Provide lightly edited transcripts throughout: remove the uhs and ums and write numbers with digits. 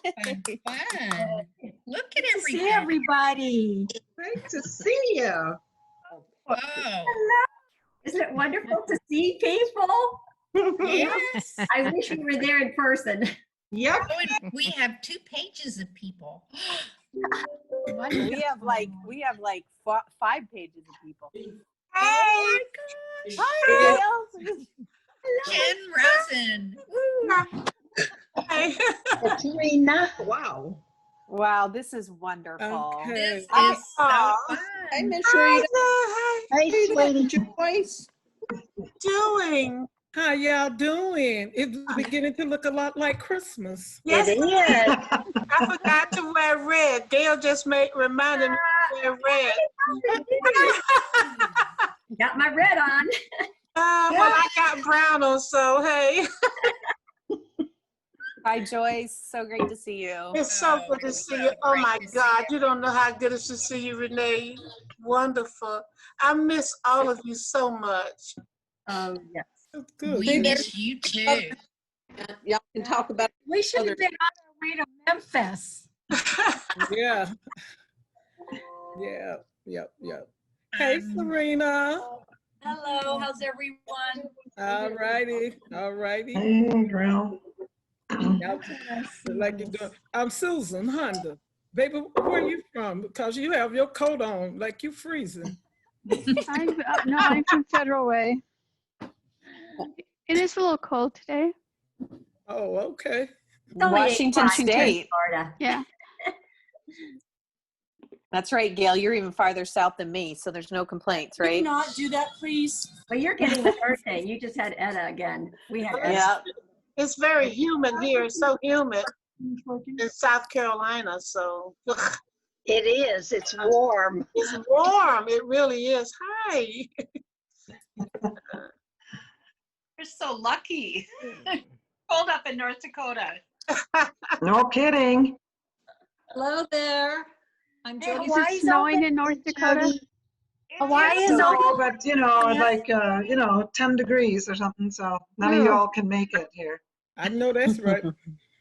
Fun. Look at Good to see everybody. everybody. Great to see you. Oh, Hello. Isn't it wonderful to see people? yes. I wish we were there in person. Yep. Oh, and we have 2 pages of people. We have like 5 pages of people. Oh my gosh. Hi, Jen Rosen. Woo. Hey. Serena. Wow. wow, this is wonderful. Okay. This is Aw. so fun. I miss Hi, Hey, sweetie. Joyce. Doing? How y'all doing? It's beginning to look a lot like Christmas. Yes, It is. I forgot to wear red. Gail just reminded me to wear red. Got my red on. Well, I got brown on, so hey. Hi, Joyce. So great to see you. It's so Oh, good to it's see so you. Oh great my to see God, you. you don't know how good it is to see you, Renee. Wonderful. I miss all of you so much. Yes. That's good. We miss you too. Y'all can talk about We should have been on our way to Memphis. Yeah. Yeah. Yep. Yep. Hey, Serena. Hello, how's everyone? All righty. All righty. Hey, girl. Like you're doing. I'm Susan Honda. Baby, where you from? Because you have your coat on like you freezing. I'm from Federal Way. It is a little cold today. Oh, okay. It's only Washington 85 here in State. Florida. Yeah. That's right, Gail. You're even farther south than me, so there's no complaints, Can you right? not do that, please? But you're getting the hurricane. You just had Etta again. We had Etta. Yeah. It's very humid here. It's so humid in South Carolina. So It is. It's warm. it's warm. It really is. Hi. You're so lucky. Cold up in North Dakota. No kidding. Hello there. I'm Hey, Jody. Is Hawaii's it snowing open. in North Dakota? Hawaii is So, open. but like 10 degrees or something, so none of y'all can make it here. I know that's right.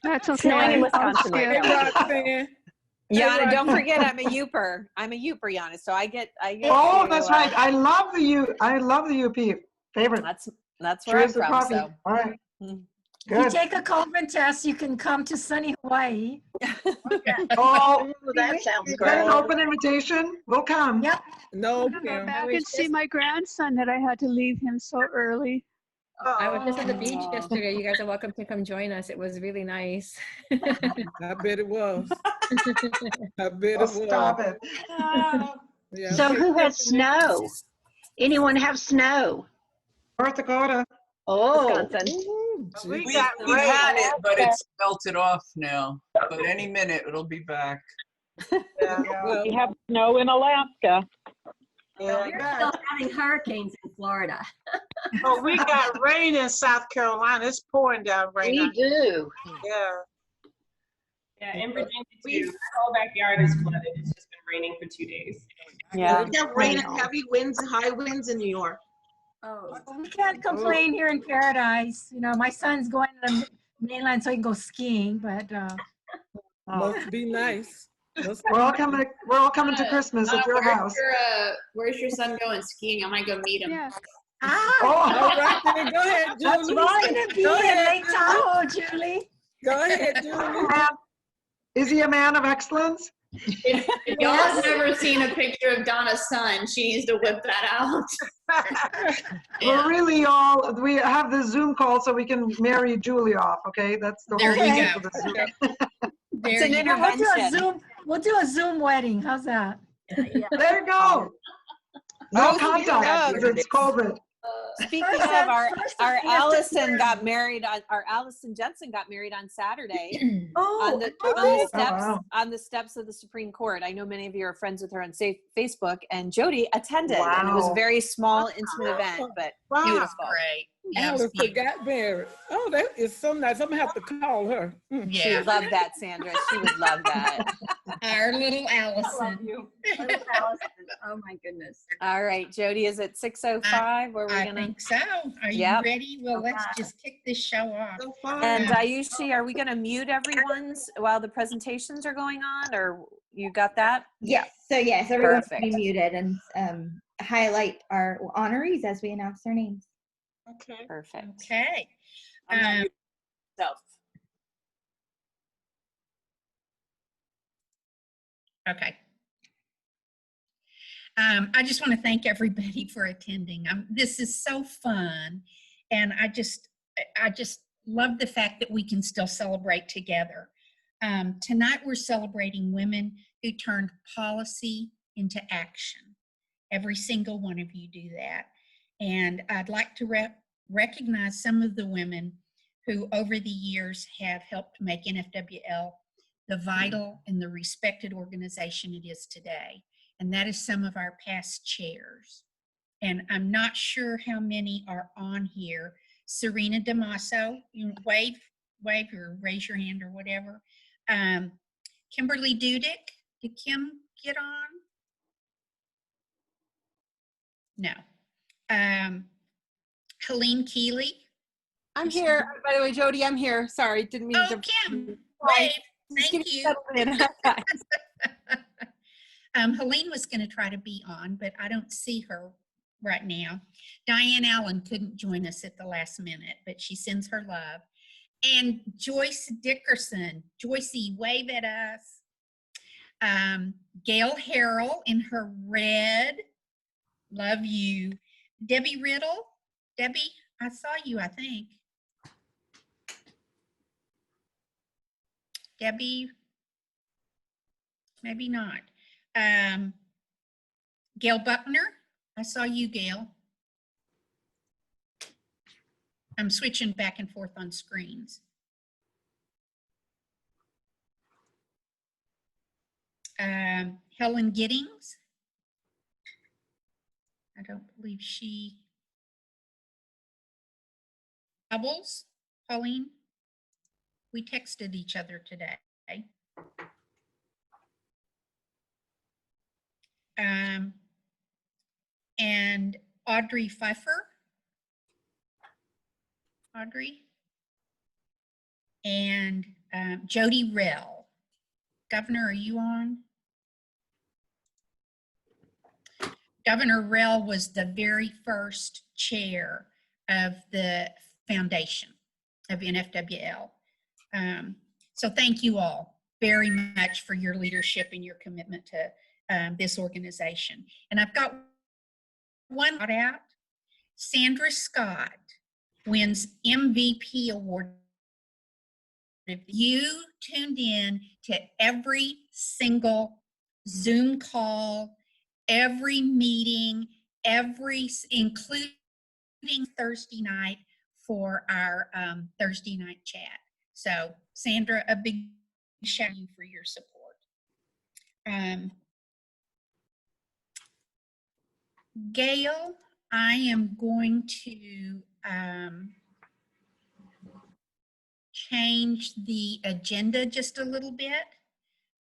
That's okay. Snowing in I'll Wisconsin right skip. now. Roxanne. Yana, don't forget I'm a Youper. I'm a Youper, Yana, so I get Oh, to, that's right. I love the UP. Favorite. That's where I'm Cheers to from, coffee. so. All right. Mm. If you Good. take a COVID test, you can come to sunny Hawaii. Oh, Ooh, that sounds is that an great. open invitation? We'll come. Yep. No, I'm gonna go Kim. back and see my grandson that I had to leave him so early. I was just at the beach Oh. yesterday. You guys are welcome to come join us. It was really nice. I bet it was. I bet Oh, it was. stop it. Yeah. So who has snow? Anyone have snow? North Dakota. Oh, Wisconsin. Ooh, We gee. got We've had rain. it, but it's melted off now. But any minute it'll be back. Yeah. Well, We have snow in Alaska. Yeah. We're still having hurricanes in Florida. Oh, we got rain in South Carolina. It's pouring down rain. we do. Yeah. Yeah, in Virginia too. My whole backyard is flooded. It's just been raining for 2 days. Yeah. We got rain and heavy winds, high winds in New York. Oh, we can't complain here in paradise. You know, my son's going to the mainland so he can go skiing, but must be nice. We're all coming to Christmas at your house. Where's your son going skiing? I might go meet him. Yeah. All right, then go ahead, That's Julie. going to be Go in ahead. Lake Tahoe, Julie. Go ahead, Julie. Is he a man of excellence? If y'all have never seen a picture of Donna's son, she needs to whip that out. We're really we have this Zoom call so we can marry Julie off, okay? That's the There whole you reason go. for the Zoom. It's an We'll do a intervention. Zoom. We'll do a Zoom wedding. How's that? There you go. No contact, because it's COVID. Speaking First of, and- our first and last Allison year. got married on our Allison Jensen got married on Saturday Oh, on the steps of the Supreme Court. I know many of you are friends with her on Facebook, and Jody attended, and it was a Wow. very small, intimate event, but Wow. beautiful. Great. Yeah, it was Allison beautiful. got married. Oh, that is so nice. I'm gonna have to call her. She Yeah, would love that, Sandra. She would love that. our little I Allison. love you. Little Allison. Oh my goodness. All right, Jody, is it 6:05? Where we're I gonna? think so. Are you Yep. ready? Well, let's just kick this show off. So far. And Ayushi, are we gonna mute everyone's while the presentations are going on, or you got that? Yes. So yes, everyone will be Perfect. muted and highlight our honorees as we announce their names. Okay. Perfect. Okay. So, Okay. I just want to thank everybody for attending. This is so fun, and I just love the fact that we can still celebrate together. Tonight we're celebrating women who turned policy into action. Every single one of you do that, and I'd like to recognize some of the women who over the years have helped make NFWL the vital and the respected organization it is today. And that is some of our past chairs. And I'm not sure how many are on here. Serena Damaso, you wave or raise your hand or whatever. Kimberly Dudick, did Kim get on? No. Helene Keeley. I'm here. By the way, Jody, I'm here. Sorry, didn't mean to. Kim, Right. wave. Thank you. Helene was going to try to be on, but I don't see her right now. Diane Allen couldn't join us at the last minute, but she sends her love. And Joyce Dickerson. Joycey, wave at us. Gail Harrell in her red. Love you. Debbie Riddle. Debbie, I saw you, I think. Debbie, maybe not. Gail Buckner, I saw you, Gail. I'm switching back and forth on screens. Helen Giddings. I don't believe she. Bubbles, Pauline. We texted each other today. And Audrey Pfeiffer. Audrey. And Jody Rell. Governor, are you on? Governor Rell was the very first chair of the foundation of NFWL. So thank you all very much for your leadership and your commitment to this organization. And I've got one shout out. Sandra Scott wins MVP award. You tuned in to every single Zoom call, every meeting, including Thursday night for our Thursday night chat. So Sandra, a big shout out to you for your support. Gail, I am going to change the agenda just a little bit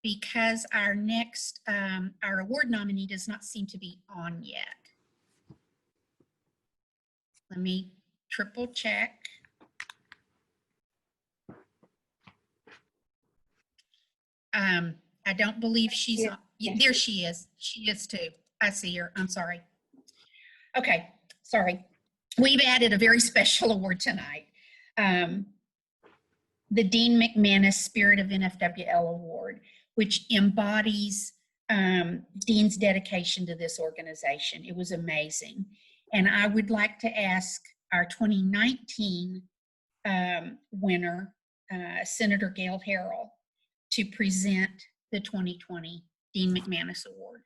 because our next, our award nominee does not seem to be on yet. Let me triple check. I don't believe she's on. There she is. She is too. I see her. I'm sorry. Okay, sorry. We've added a very special award tonight. The Dean McManus Spirit of NFWL Award, which embodies Dean's dedication to this organization. It was amazing. And I would like to ask our 2019 winner, Senator Gail Harrell, to present the 2020 Dean McManus Award.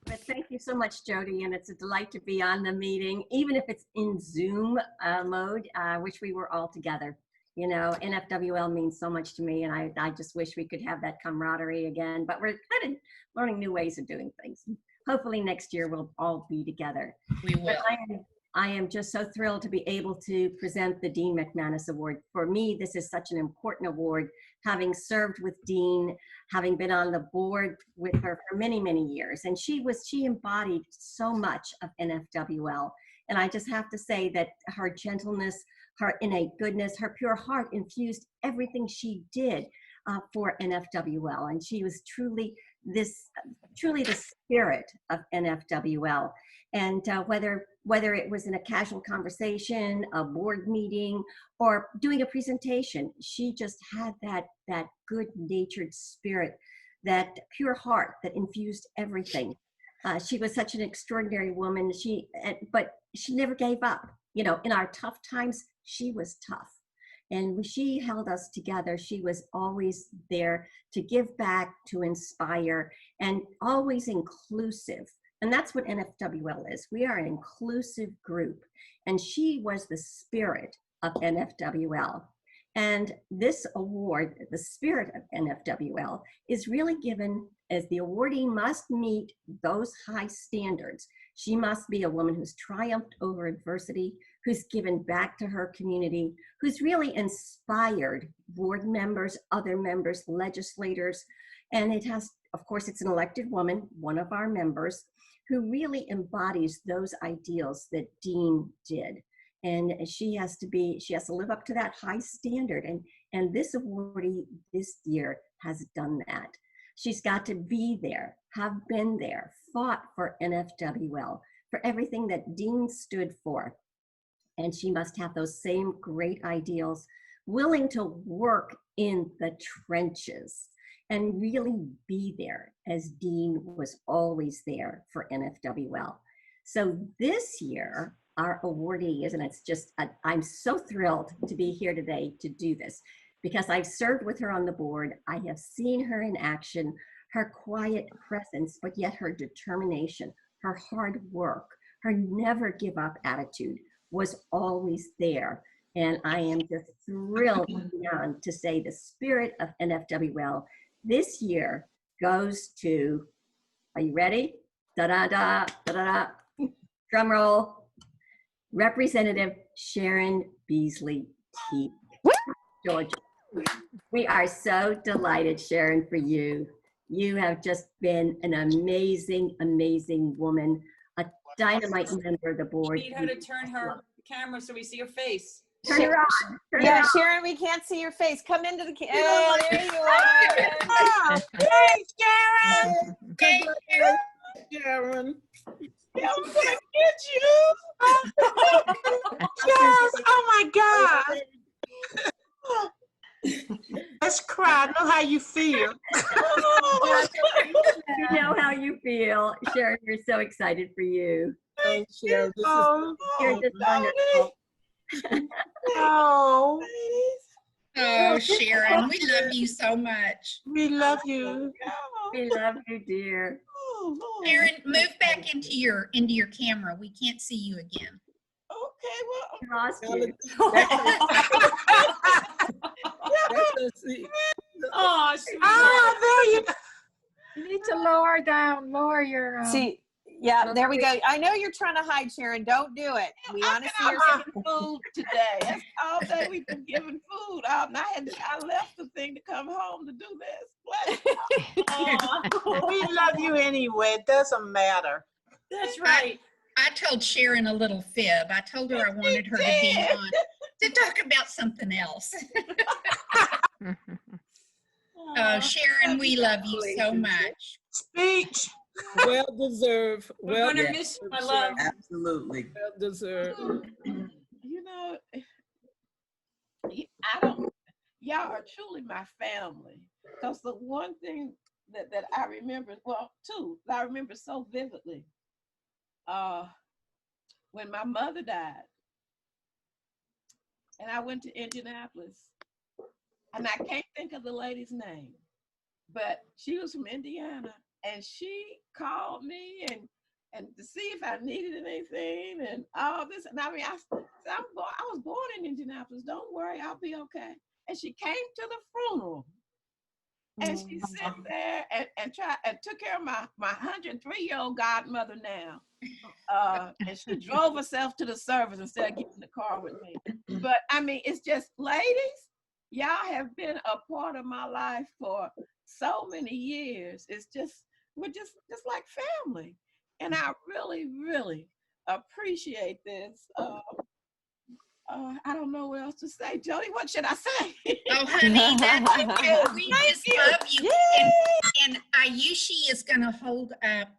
But thank you so much, Jody, and it's a delight to be on the meeting, even if it's in Zoom mode. I wish we were all together. You know, NFWL means so much to me, and I just wish we could have that camaraderie again, but we're kind of learning new ways of doing things. Hopefully next year we'll all be together. We will. I am just so thrilled to be able to present the Dean McManus Award. For me, this is such an important award having served with Dean, having been on the board with her for many, many years. And she embodied so much of NFWL. And I just have to say that her gentleness, her innate goodness, her pure heart infused everything she did for NFWL. And she was truly the spirit of NFWL. And whether it was in a casual conversation, a board meeting, or doing a presentation, she just had that good-natured spirit, that pure heart that infused everything. She was such an extraordinary woman. But she never gave up. You know, in our tough times, she was tough. And she held us together. She was always there to give back, to inspire, and always inclusive. And that's what NFWL is. We are an inclusive group. And she was the spirit of NFWL. And this award, the spirit of NFWL, is really given as the awardee must meet those high standards. She must be a woman who's triumphed over adversity, who's given back to her community, who's really inspired board members, other members, legislators. And it has, of course, it's an elected woman, one of our members, who really embodies those ideals that Dean did. And she has to live up to that high standard. And this awardee this year has done that. She's got to be there, have been there, fought for NFWL, for everything that Dean stood for. And she must have those same great ideals, willing to work in the trenches and really be there, as Dean was always there for NFWL. So this year, our awardee is, and it's just, I'm so thrilled to be here today to do this, because I've served with her on the board. I have seen her in action, her quiet presence, but yet her determination, her hard work, her never give up attitude was always there. And I am just thrilled beyond to say the spirit of NFWL this year goes to, are you ready? Da-da-da, da-da-da, drum roll. Representative Sharon Beasley Teague, Georgia. We are so delighted, Sharon, for you. You have just been an amazing, amazing woman, a dynamite member of the board. We need her to turn her camera so we see her face. Turn her on. Yeah, Sharon, we can't see your face. Come into the camera. Oh, there you are. Hey, Sharon. Hey, Sharon. I'm gonna get you. Yes. Oh my God. Let's cry. I know how you feel. You know how you feel. Sharon, we're so excited for you. Thank you. You're just wonderful. Oh. Oh, Sharon, we love you so much. We love you. We love you, dear. Sharon, move back into your camera. We can't see you again. Okay, well, I lost you. Oh, there you go. You need to lower your. See, yeah, there we go. I know you're trying to hide, Sharon. Don't do it. We want to see your food today. That's all day we've been giving food out, and I left the thing to come home to do this. We love you anyway. It doesn't matter. That's right. I told Sharon a little fib. I told her I wanted her to be on to talk about something else. Oh, Sharon, we love you so much. Speech. Well deserved. We're gonna miss you, my love. Absolutely. Well deserved. You know, y'all are truly my family. Because the one thing that I remember, well, two, that I remember so vividly, when my mother died, and I went to Indianapolis, and I can't think of the lady's name, but she was from Indiana, and she called me and to see if I needed anything and all this. And I mean, I was born in Indianapolis. Don't worry, I'll be okay. And she came to the funeral, and she sat there and took care of my 103-year-old godmother now. And she drove herself to the service instead of getting in the car with me. But I mean, it's just, ladies, y'all have been a part of my life for so many years. We're just like family. And I really, really appreciate this. I don't know what else to say. Jody, what should I say? Oh, honey, that's okay. We just love you. And Ayushi is going to hold up.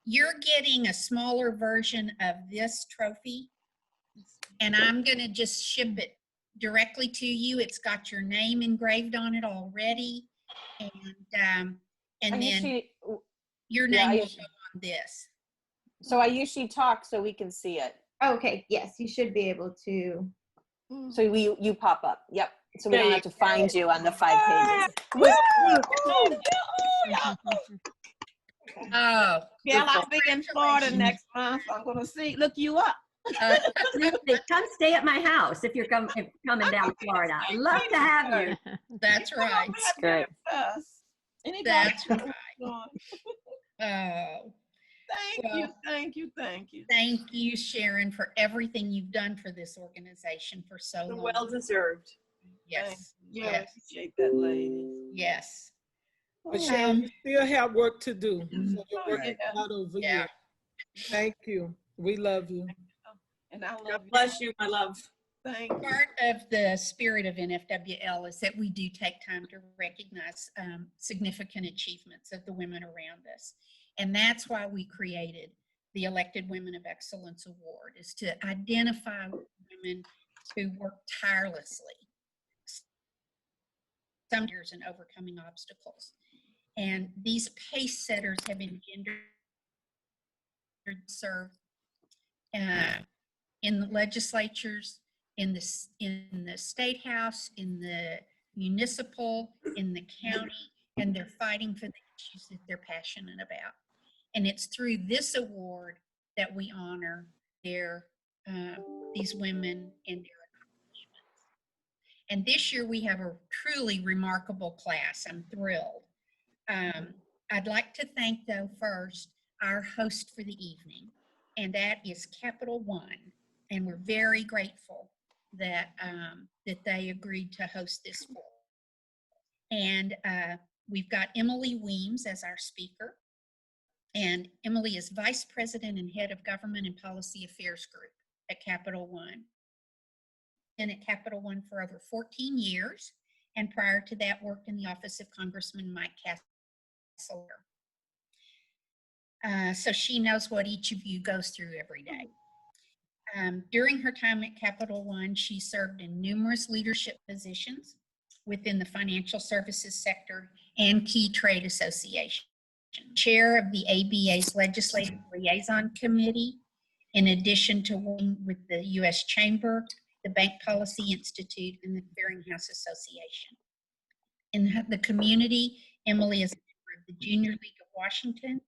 You're getting a smaller version of this trophy, and I'm going to just ship it directly to you. It's got your name engraved on it already, and then your name will show on this. So Ayushi, talk so we can see it. Okay, yes, you should be able to. So you pop up. Yep. So we don't have to find you on the 5 pages. Oh, yeah, I'll be in Florida next month. I'm gonna look you up. Come stay at my house if you're coming down Florida. I'd love to have you. That's right. That's great. That's right. Oh. Thank you. Thank you, Sharon, for everything you've done for this organization for so long. Well deserved. Yes. Yeah, I appreciate that, lady. Yes. But Sharon, you still have work to do. So your work is Yeah. not over yet. Thank you. We love you. And I love God bless you, my love. Thank you. Part of the spirit of NFWL is that we do take time to recognize significant achievements of the women around us. And that's why we created the Elected Women of Excellence Award, is to identify women who work tirelessly, some years in overcoming obstacles. And these pace setters have engendered serve in the legislatures, in the state house, in the municipal, in the county, and they're fighting for the issues that they're passionate about. And it's through this award that we honor these women and their accomplishments. And this year we have a truly remarkable class. I'm thrilled. I'd like to thank, though, first our host for the evening, and that is Capital One. And we're very grateful that they agreed to host this for us. And we've got Emily Weems as our speaker. And Emily is Vice President and Head of Government and Policy Affairs Group at Capital One. And at Capital One for over 14 years. And prior to that, worked in the office of Congressman Mike Castlegar. So she knows what each of you goes through every day. During her time at Capital One, she served in numerous leadership positions within the financial services sector and key trade associations. Chair of the ABA's Legislative Liaison Committee, in addition to working with the U.S. Chamber, the Bank Policy Institute, and the Clearinghouse Association. In the community, Emily is a member of the Junior League of Washington,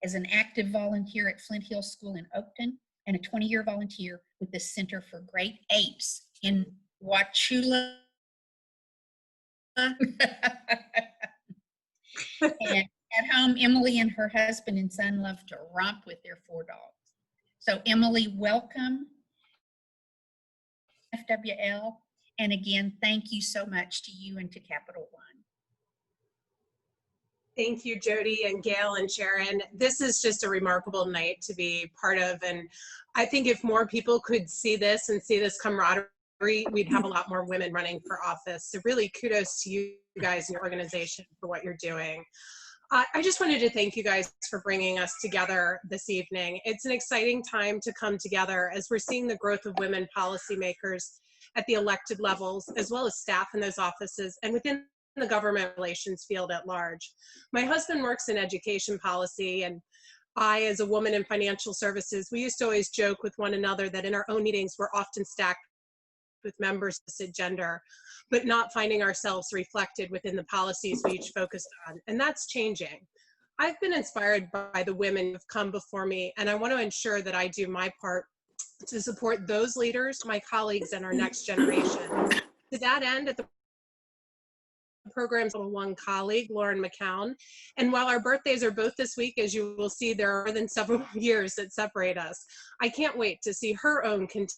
as an active volunteer at Flint Hill School in Oakton, and a 20-year volunteer with the Center for Great Apes in Wauchula. And at home, Emily and her husband and son love to romp with their 4 dogs. So Emily, welcome, FWL. And again, thank you so much to you and to Capital One. Thank you, Jody and Gail and Sharon. This is just a remarkable night to be part of. And I think if more people could see this and see this camaraderie, we'd have a lot more women running for office. So really kudos to you guys and your organization for what you're doing. I just wanted to thank you guys for bringing us together this evening. It's an exciting time to come together as we're seeing the growth of women policymakers at the elected levels, as well as staff in those offices and within the government relations field at large. My husband works in education policy, and I, as a woman in financial services, we used to always joke with one another that in our own meetings, we're often stacked with members of gender, but not finding ourselves reflected within the policies we each focused on. And that's changing. I've been inspired by the women who've come before me, and I want to ensure that I do my part to support those leaders, my colleagues, and our next generation. To that end, at the program's one colleague, Lauren McCown. And while our birthdays are both this week, as you will see, there are more than several years that separate us. I can't wait to see her own continued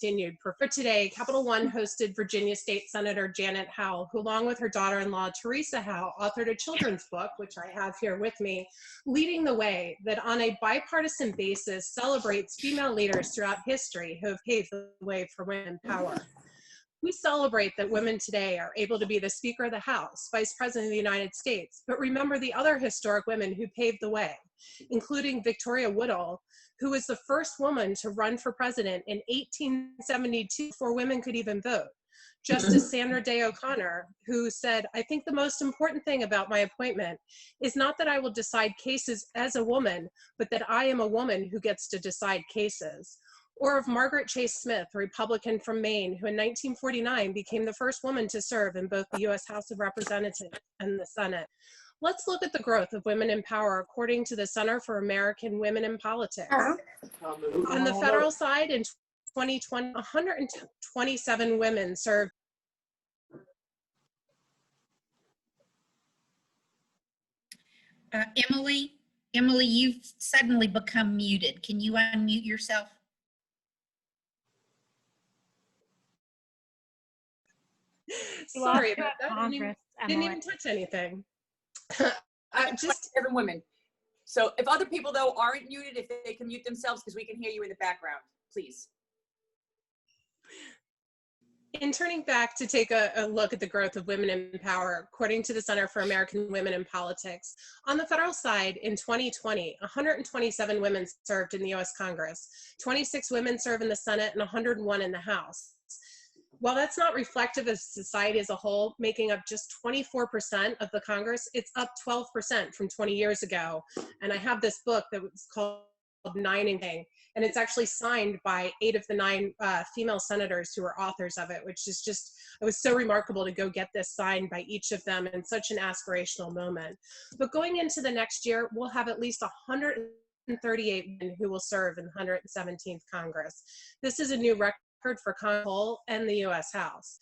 continued. For today, Capital One hosted Virginia State Senator Janet Howe, who along with her daughter-in-law, Teresa Howe, authored a children's book, which I have here with me, Leading the Way, that on a bipartisan basis celebrates female leaders throughout history who have paved the way for women power. We celebrate that women today are able to be the Speaker of the House, Vice President of the United States, but remember the other historic women who paved the way, including Victoria Woodhull, who was the first woman to run for president in 1872 before women could even vote. Justice Sandra Day O'Connor, who said, "I think the most important thing about my appointment is not that I will decide cases as a woman, but that I am a woman who gets to decide cases." Or of Margaret Chase Smith, a Republican from Maine, who in 1949 became the first woman to serve in both the U.S. House of Representatives and the Senate. Let's look at the growth of women in power according to the Center for American Women in Politics. On the federal side, in 2020, 127 women served. Emily, you've suddenly become muted. Can you unmute yourself? Sorry about that. Didn't even touch anything. Just 7 women. So if other people though aren't muted, if they can mute themselves, because we can hear you in the background, please. In turning back to take a look at the growth of women in power, according to the Center for American Women in Politics, on the federal side, in 2020, 127 women served in the U.S. Congress, 26 women serve in the Senate, and 101 in the House. While that's not reflective of society as a whole, making up just 24% of the Congress, it's up 12% from 20 years ago. And I have this book that was called 9 and King, and it's actually signed by 8 of the 9 female senators who are authors of it, which is just, it was so remarkable to go get this signed by each of them in such an aspirational moment. But going into the next year, we'll have at least 138 women who will serve in the 117th Congress. This is a new record for Congress and the U.S. House.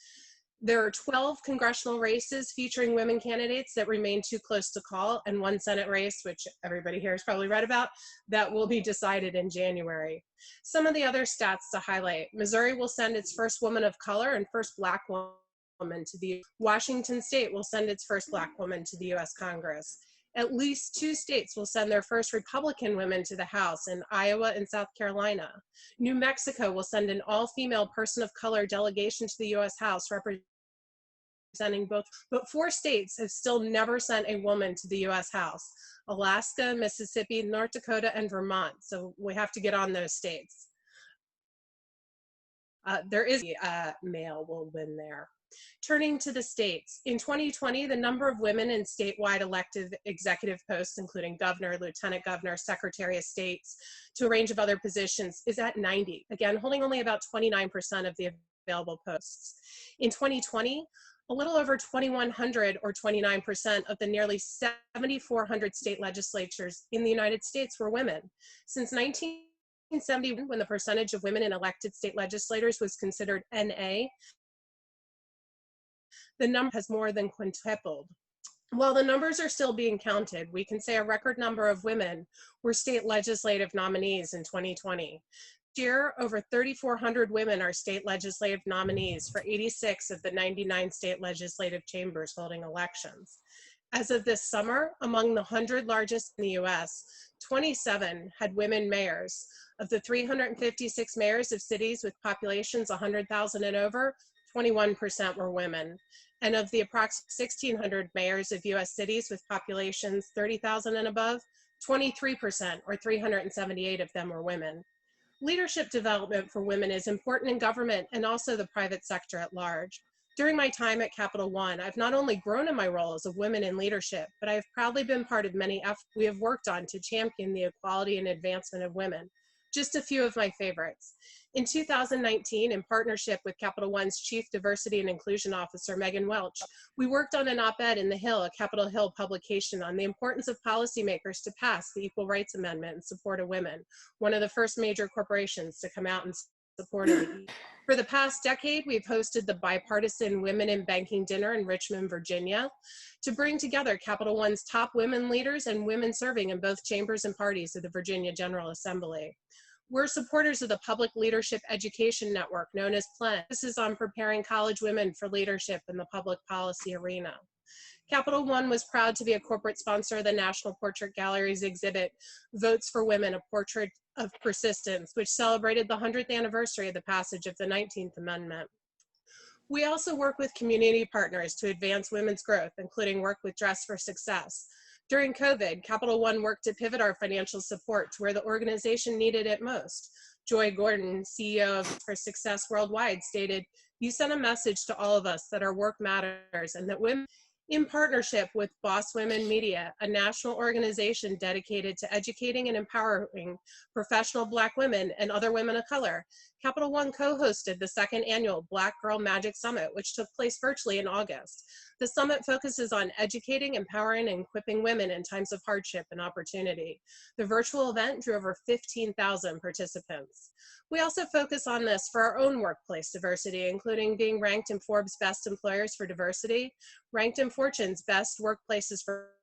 There are 12 congressional races featuring women candidates that remain too close to call, and 1 Senate race, which everybody here has probably read about, that will be decided in January. Some of the other stats to highlight: Missouri will send its first woman of color and first Black woman to the Washington State will send its first Black woman to the U.S. Congress. At least 2 states will send their first Republican women to the House, in Iowa and South Carolina. New Mexico will send an all-female person of color delegation to the U.S. House representing both, but 4 states have still never sent a woman to the U.S. House: Alaska, Mississippi, North Dakota, and Vermont. So we have to get on those states. There is a male will win there. Turning to the states, in 2020, the number of women in statewide elective executive posts, including governor, lieutenant governor, secretary of states, to a range of other positions, is at 90, again, holding only about 29% of the available posts. In 2020, a little over 2,100 or 29% of the nearly 7,400 state legislatures in the United States were women. Since 1970, when the percentage of women in elected state legislators was considered NA, the number has more than quintupled. While the numbers are still being counted, we can say a record number of women were state legislative nominees in 2020. This year, over 3,400 women are state legislative nominees for 86 of the 99 state legislative chambers holding elections. As of this summer, among the 100 largest in the US, 27 had women mayors. Of the 356 mayors of cities with populations 100,000 and over, 21% were women. And of the approximately 1,600 mayors of US cities with populations 30,000 and above, 23% or 378 of them were women. Leadership development for women is important in government and also the private sector at large. During my time at Capital One, I've not only grown in my role as a woman in leadership, but I have proudly been part of many efforts we have worked on to champion the equality and advancement of women. Just a few of my favorites. In 2019, in partnership with Capital One's Chief Diversity and Inclusion Officer, Megan Welch, we worked on an op-ed in The Hill, a Capitol Hill publication, on the importance of policymakers to pass the Equal Rights Amendment in support of women, one of the first major corporations to come out and support it. For the past decade, we've hosted the bipartisan Women in Banking Dinner in Richmond, Virginia, to bring together Capital One's top women leaders and women serving in both chambers and parties of the Virginia General Assembly. We're supporters of the Public Leadership Education Network, known as PLEN. This is on preparing college women for leadership in the public policy arena. Capital One was proud to be a corporate sponsor of the National Portrait Gallery's exhibit, Votes for Women, A Portrait of Persistence, which celebrated the 100th anniversary of the passage of the 19th Amendment. We also work with community partners to advance women's growth, including work with Dress for Success. During COVID, Capital One worked to pivot our financial support to where the organization needed it most. Joy Gordon, CEO of For Success Worldwide, stated, "You sent a message to all of us that our work matters and that women, in partnership with Boss Women Media, a national organization dedicated to educating and empowering professional Black women and other women of color, Capital One co-hosted the second annual Black Girl Magic Summit, which took place virtually in August. The summit focuses on educating, empowering, and equipping women in times of hardship and opportunity. The virtual event drew over 15,000 participants. We also focus on this for our own workplace diversity, including being ranked in Forbes' Best Employers for Diversity, ranked in Fortune's Best Workplaces for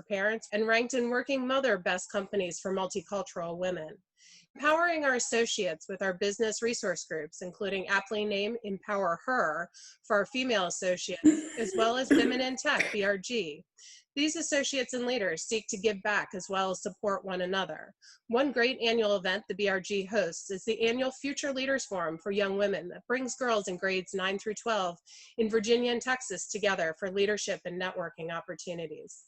Parents, and ranked in Working Mother Best Companies for Multicultural Women. Empowering our associates with our business resource groups, including aptly named Empower Her for our female associates, as well as Women in Tech, BRG. These associates and leaders seek to give back as well as support one another. One great annual event the BRG hosts is the annual Future Leaders Forum for Young Women that brings girls in grades 9 through 12 in Virginia and Texas together for leadership and networking opportunities.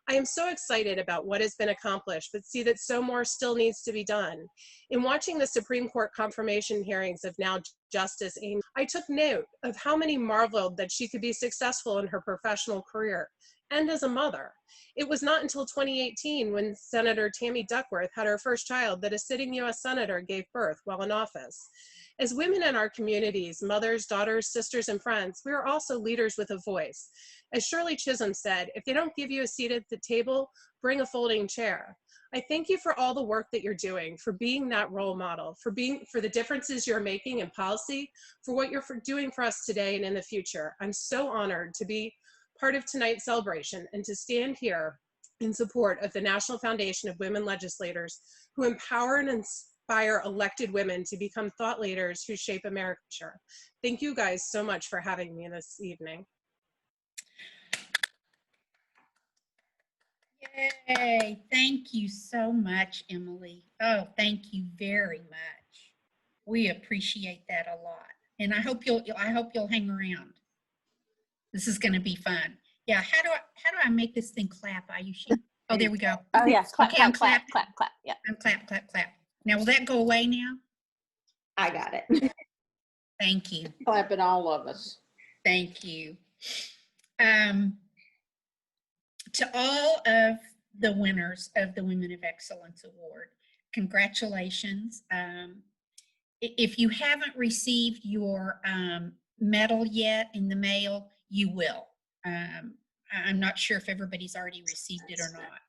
I am so excited about what has been accomplished, but see that so more still needs to be done. In watching the Supreme Court confirmation hearings of now Justice Amy, I took note of how many marveled that she could be successful in her professional career and as a mother. It was not until 2018 when Senator Tammy Duckworth had her first child that a sitting US Senator gave birth while in office. As women in our communities, mothers, daughters, sisters, and friends, we are also leaders with a voice. As Shirley Chisholm said, if they don't give you a seat at the table, bring a folding chair. I thank you for all the work that you're doing, for being that role model, for the differences you're making in policy, for what you're doing for us today and in the future. I'm so honored to be part of tonight's celebration and to stand here in support of the National Foundation of Women Legislators who empower and inspire elected women to become thought leaders who shape America's future. Thank you guys so much for having me this evening. Yay, thank you so much, Emily. Oh, thank you very much. We appreciate that a lot. And I hope you'll hang around. This is going to be fun. Yeah, how do I make this thing clap, Ayushi? Oh, there we go. Oh yes, clap, okay, clap, clap, clap, clap. Yeah. I'm clap, clap, clap. Now, will that go away now? I got it. Thank you. Clapping all of us. Thank you. To all of the winners of the Women of Excellence Award, congratulations. If you haven't received your medal yet in the mail, you will. I'm not sure if everybody's already received it or not,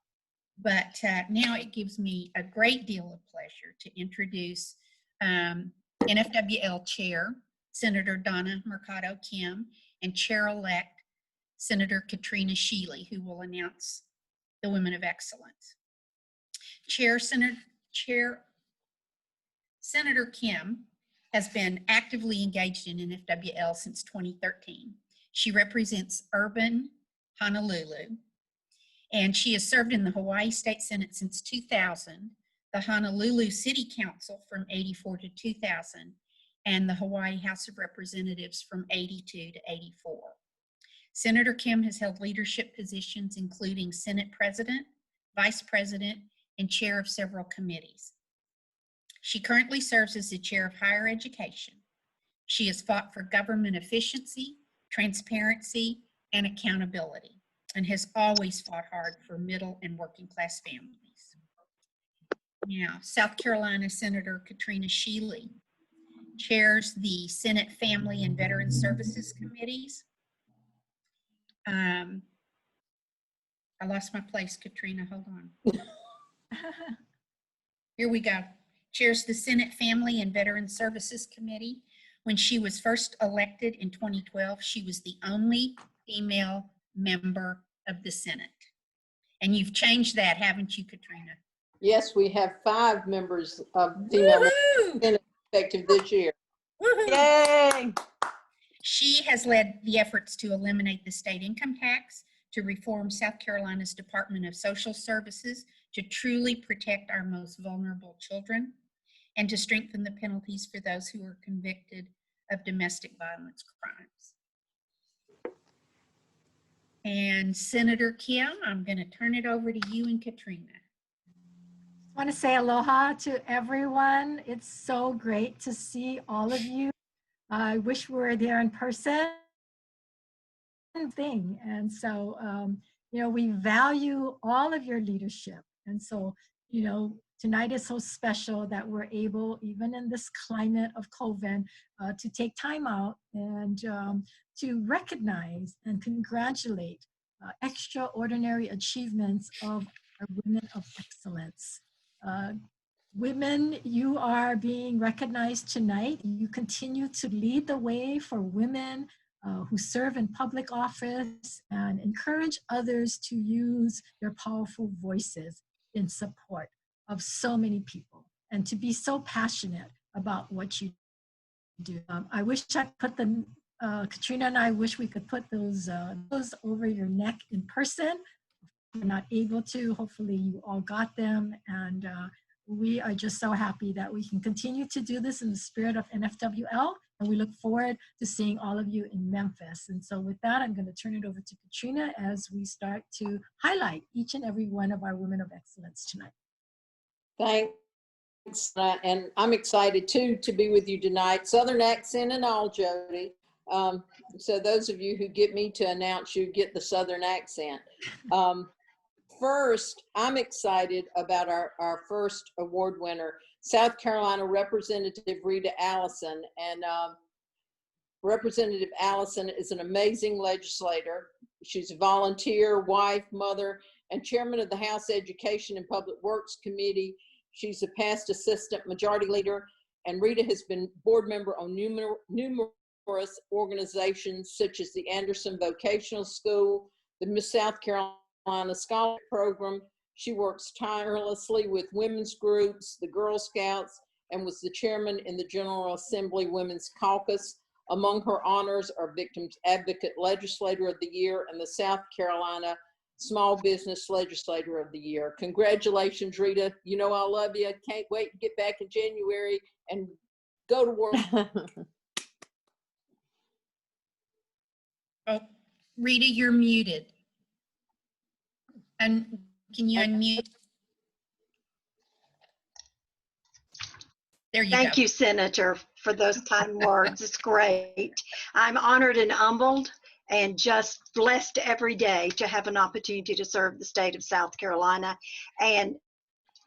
but now it gives me a great deal of pleasure to introduce NFWL Chair, Senator Donna Mercado Kim, and Chair-elect Senator Katrina Shealy, who will announce the Women of Excellence. Senator Kim has been actively engaged in NFWL since 2013. She represents urban Honolulu, and she has served in the Hawaii State Senate since 2000, the Honolulu City Council from 84 to 2000, and the Hawaii House of Representatives from 82 to 84. Senator Kim has held leadership positions including Senate President, Vice President, and Chair of several committees. She currently serves as the Chair of Higher Education. She has fought for government efficiency, transparency, and accountability, and has always fought hard for middle and working class families. Now, South Carolina Senator Katrina Shealy chairs the Senate Family and Veteran Services Committees. I lost my place, Katrina, hold on. Here we go. Chairs the Senate Family and Veteran Services Committee. When she was first elected in 2012, she was the only female member of the Senate. And you've changed that, haven't you, Katrina? Yes, we have 5 members of female Senate effective this year. Yay! She has led the efforts to eliminate the state income tax, to reform South Carolina's Department of Social Services, to truly protect our most vulnerable children, and to strengthen the penalties for those who are convicted of domestic violence crimes. And Senator Kim, I'm going to turn it over to you and Katrina. I want to say aloha to everyone. It's so great to see all of you. I wish we were there in person. And so, you know, we value all of your leadership. And so, you know, tonight is so special that we're able, even in this climate of COVID, to take time out and to recognize and congratulate extraordinary achievements of our women of excellence. Women, you are being recognized tonight. You continue to lead the way for women who serve in public office and encourage others to use their powerful voices in support of so many people and to be so passionate about what you do. I wish I put the, Katrina and I wish we could put those over your neck in person. We're not able to. Hopefully you all got them, and we are just so happy that we can continue to do this in the spirit of NFWL, and we look forward to seeing all of you in Memphis. And so with that, I'm going to turn it over to Katrina as we start to highlight each and every one of our Women of Excellence tonight. Thanks, and I'm excited too to be with you tonight. Southern accent and all, Jody. So those of you who get me to announce you get the Southern accent. First, I'm excited about our first award winner, South Carolina Representative Rita Allison. And Representative Allison is an amazing legislator. She's a volunteer, wife, mother, and chairman of the House Education and Public Works Committee. She's a past assistant majority leader, and Rita has been board member on numerous organizations such as the Anderson Vocational School, the Miss South Carolina Scholarship Program. She works tirelessly with women's groups, the Girl Scouts, and was the chairman in the General Assembly Women's Caucus. Among her honors are Victims Advocate Legislator of the Year and the South Carolina Small Business Legislator of the Year. Congratulations, Rita. You know I love you. Can't wait to get back in January and go to work. Oh, Rita, you're muted. And can you unmute? There you go. Thank you, Senator, for those kind words. It's great. I'm honored and humbled and just blessed every day to have an opportunity to serve the state of South Carolina and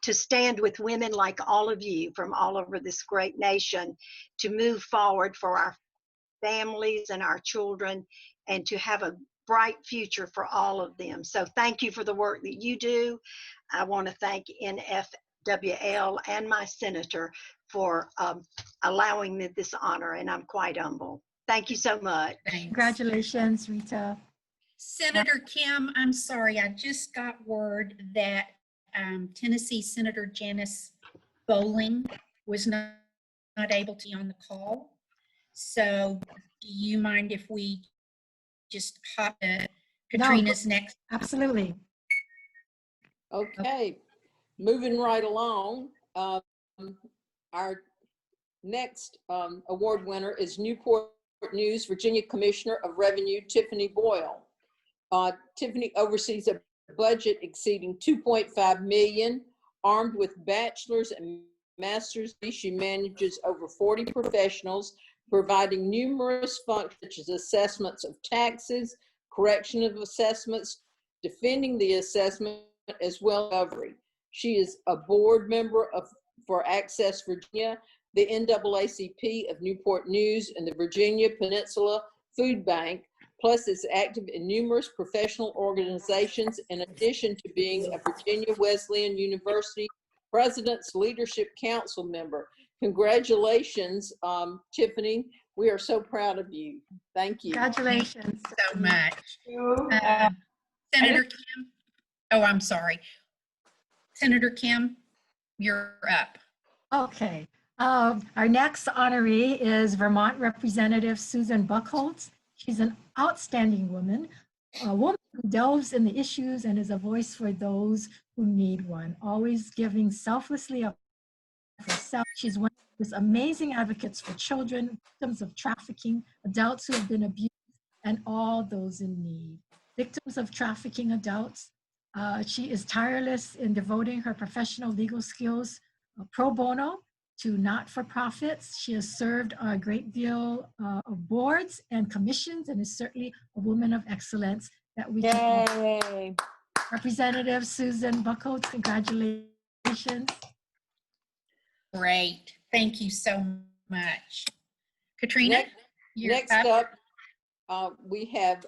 to stand with women like all of you from all over this great nation to move forward for our families and our children and to have a bright future for all of them. So thank you for the work that you do. I want to thank NFWL and my senator for allowing me this honor, and I'm quite humble. Thank you so much. Thanks. Congratulations, Rita. Senator Kim, I'm sorry, I just got word that Tennessee Senator Janice Bowling was not able to be on the call. So do you mind if we just hop to Katrina's next? Absolutely. Okay, moving right along. Our next award winner is Newport News Virginia Commissioner of Revenue, Tiffany Boyle. Tiffany oversees a budget exceeding $2.5 million. Armed with bachelor's and master's, she manages over 40 professionals, providing numerous functions such as assessments of taxes, correction of assessments, defending the assessment, as well as recovery. She is a board member for Access Virginia, the NAACP of Newport News, and the Virginia Peninsula Food Bank, plus is active in numerous professional organizations in addition to being a Virginia Wesleyan University President's Leadership Council member. Congratulations, Tiffany. We are so proud of you. Thank you. Congratulations. Thank you so much. Senator Kim. Oh, I'm sorry. Senator Kim, you're up. Okay. Our next honoree is Vermont Representative Susan Buchholz. She's an outstanding woman, a woman who delves in the issues and is a voice for those who need one, always giving selflessly up for herself. She's one of those amazing advocates for children, victims of trafficking, adults who have been abused, and all those in need. Victims of trafficking adults, she is tireless in devoting her professional legal skills pro bono to not-for-profits. She has served a great deal of boards and commissions and is certainly a woman of excellence that we can all. Representative Susan Buchholz, congratulations. Great. Thank you so much. Katrina? Next up, we have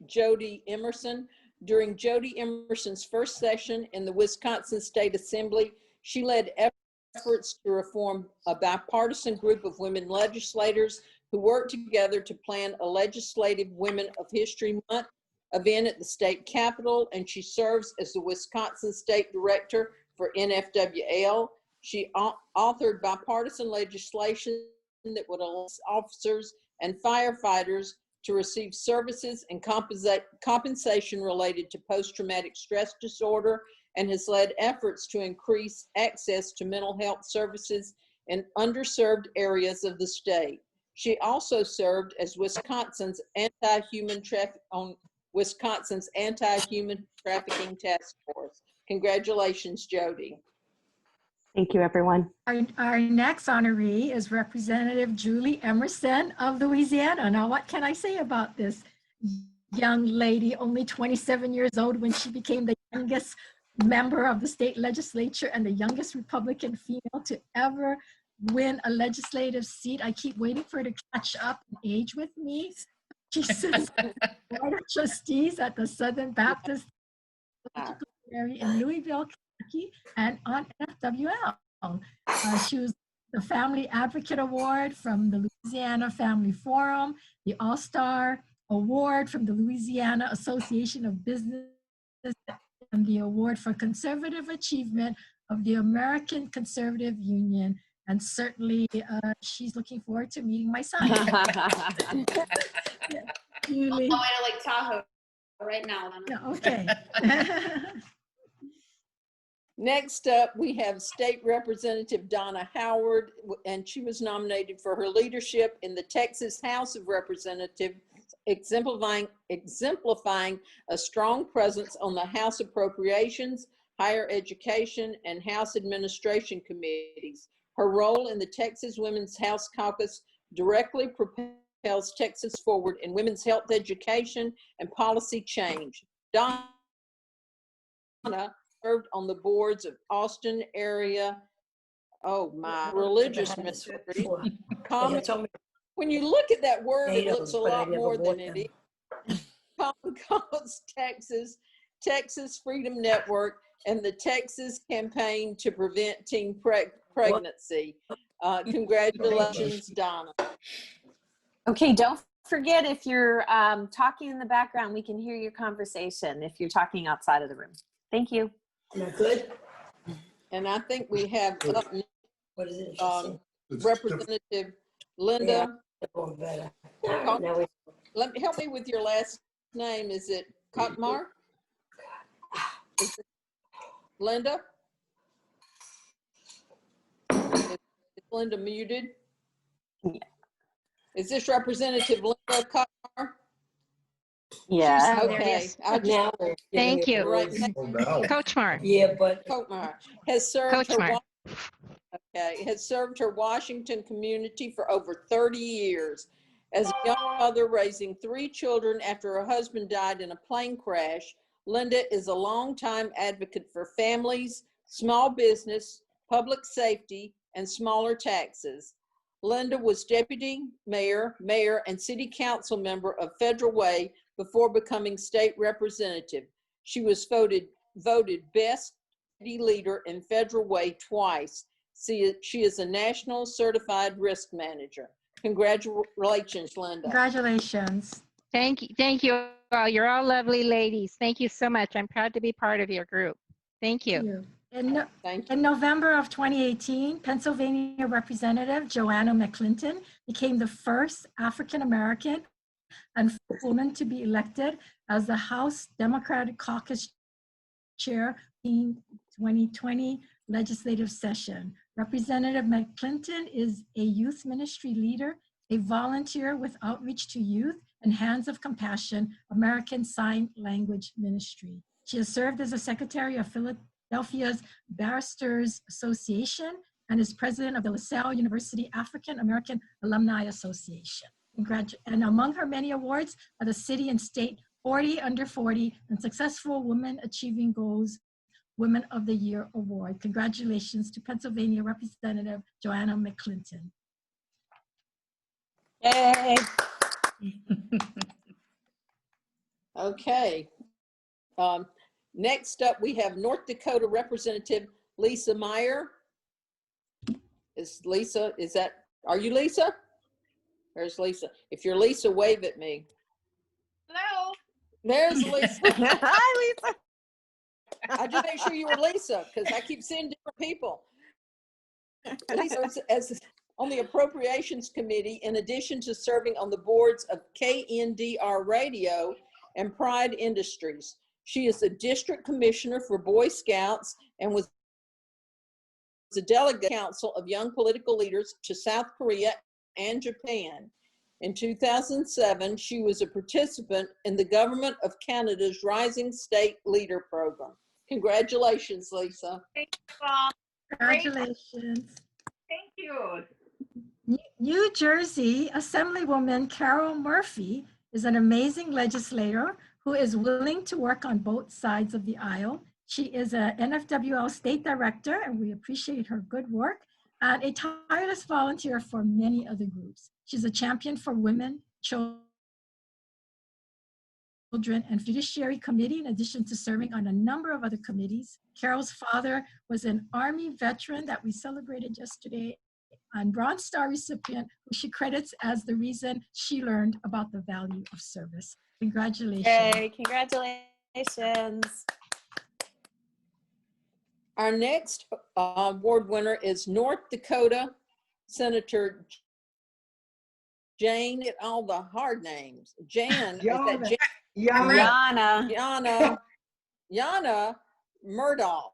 Jody Emerson. During Jody Emerson's first session in the Wisconsin State Assembly, she led efforts to reform a bipartisan group of women legislators who worked together to plan a legislative Women of History Month event at the state capitol, and she serves as the Wisconsin State Director for NFWL. She authored bipartisan legislation that would allow officers and firefighters to receive services and compensation related to post-traumatic stress disorder, and has led efforts to increase access to mental health services in underserved areas of the state. She also served as Wisconsin's anti-human trafficking task force. Congratulations, Jody. Thank you, everyone. Our next honoree is Representative Julie Emerson of Louisiana. Now, what can I say about this young lady, only 27 years old when she became the youngest member of the state legislature and the youngest Republican female to ever win a legislative seat. I keep waiting for her to catch up in age with me. She sits on the Board of Trustees at the Southern Baptist Area in Louisville, Kentucky, and on FWL. She was the Family Advocate Award from the Louisiana Family Forum, the All-Star Award from the Louisiana Association of Business, and the Award for Conservative Achievement of the American Conservative Union. And certainly she's looking forward to meeting my son. Julie. I'm on my way to Lake Tahoe right now. Yeah, okay. Next up, we have State Representative Donna Howard, and she was nominated for her leadership in the Texas House of Representatives, exemplifying a strong presence on the House Appropriations, Higher Education, and House Administration Committees. Her role in the Texas Women's House Caucus directly propels Texas forward in women's health education and policy change. Donna served on the boards of Austin area, religious ministry. When you look at that word, it looks a lot more than it is. Common Cause Texas, Texas Freedom Network, and the Texas Campaign to Prevent Teen Pregnancy. Congratulations, Donna. Okay, don't forget, if you're talking in the background, we can hear your conversation if you're talking outside of the room. Thank you. Am I good? And I think we have up Representative Linda. Yeah. Help me with your last name. Is it Kotmar? Is it Linda? Is Linda muted? Yeah. Is this Representative Linda Kotmar? Yeah. Okay. Thank you. Coach Mark. Yeah, but Kotmar has served her Washington community for over 30 years. As a young mother raising 3 children after her husband died in a plane crash, Linda is a longtime advocate for families, small business, public safety, and smaller taxes. Linda was deputy mayor, and city council member of Federal Way before becoming state representative. She was voted best city leader in Federal Way twice. She is a national certified risk manager. Congratulations, Linda. Congratulations. thank you all. You're all lovely ladies. Thank you so much. I'm proud to be part of your group. Thank you. In November of 2018, Pennsylvania Representative Joanna McClinton became the first African American and woman to be elected as the House Democratic Caucus Chair in 2020 legislative session. Representative McClinton is a youth ministry leader, a volunteer with Outreach to Youth and Hands of Compassion American Sign Language Ministry. She has served as a secretary of Philadelphia's Barristers Association and is president of the LaSalle University African American Alumni Association. And among her many awards are the City and State 40 Under 40 and Successful Women Achieving Goals Women of the Year Award. Congratulations to Pennsylvania Representative Joanna McClinton. Yay. Okay. Next up, we have North Dakota Representative Lisa Meyer. Are you Lisa? There's Lisa. If you're Lisa, wave at me. Hello. There's Lisa. Hi, Lisa. I just make sure you were Lisa because I keep seeing different people. Lisa as on the Appropriations Committee, in addition to serving on the boards of KNDR Radio and Pride Industries. She is the district commissioner for Boy Scouts and was the delegate council of young political leaders to South Korea and Japan. In 2007, she was a participant in the Government of Canada's Rising State Leader Program. Congratulations, Lisa. Thank you all. Congratulations. Thank you. New Jersey Assemblywoman Carol Murphy is an amazing legislator who is willing to work on both sides of the aisle. She is a NFWL state director, and we appreciate her good work, and a tireless volunteer for many other groups. She's a champion for women, children, and Judiciary Committee, in addition to serving on a number of other committees. Carol's father was an Army veteran that we celebrated yesterday, and Bronze Star recipient, who she credits as the reason she learned about the value of service. Congratulations. Yay, congratulations. Our next award winner is North Dakota Senator Jane, all the hard names. Jan, Yana Murdahl.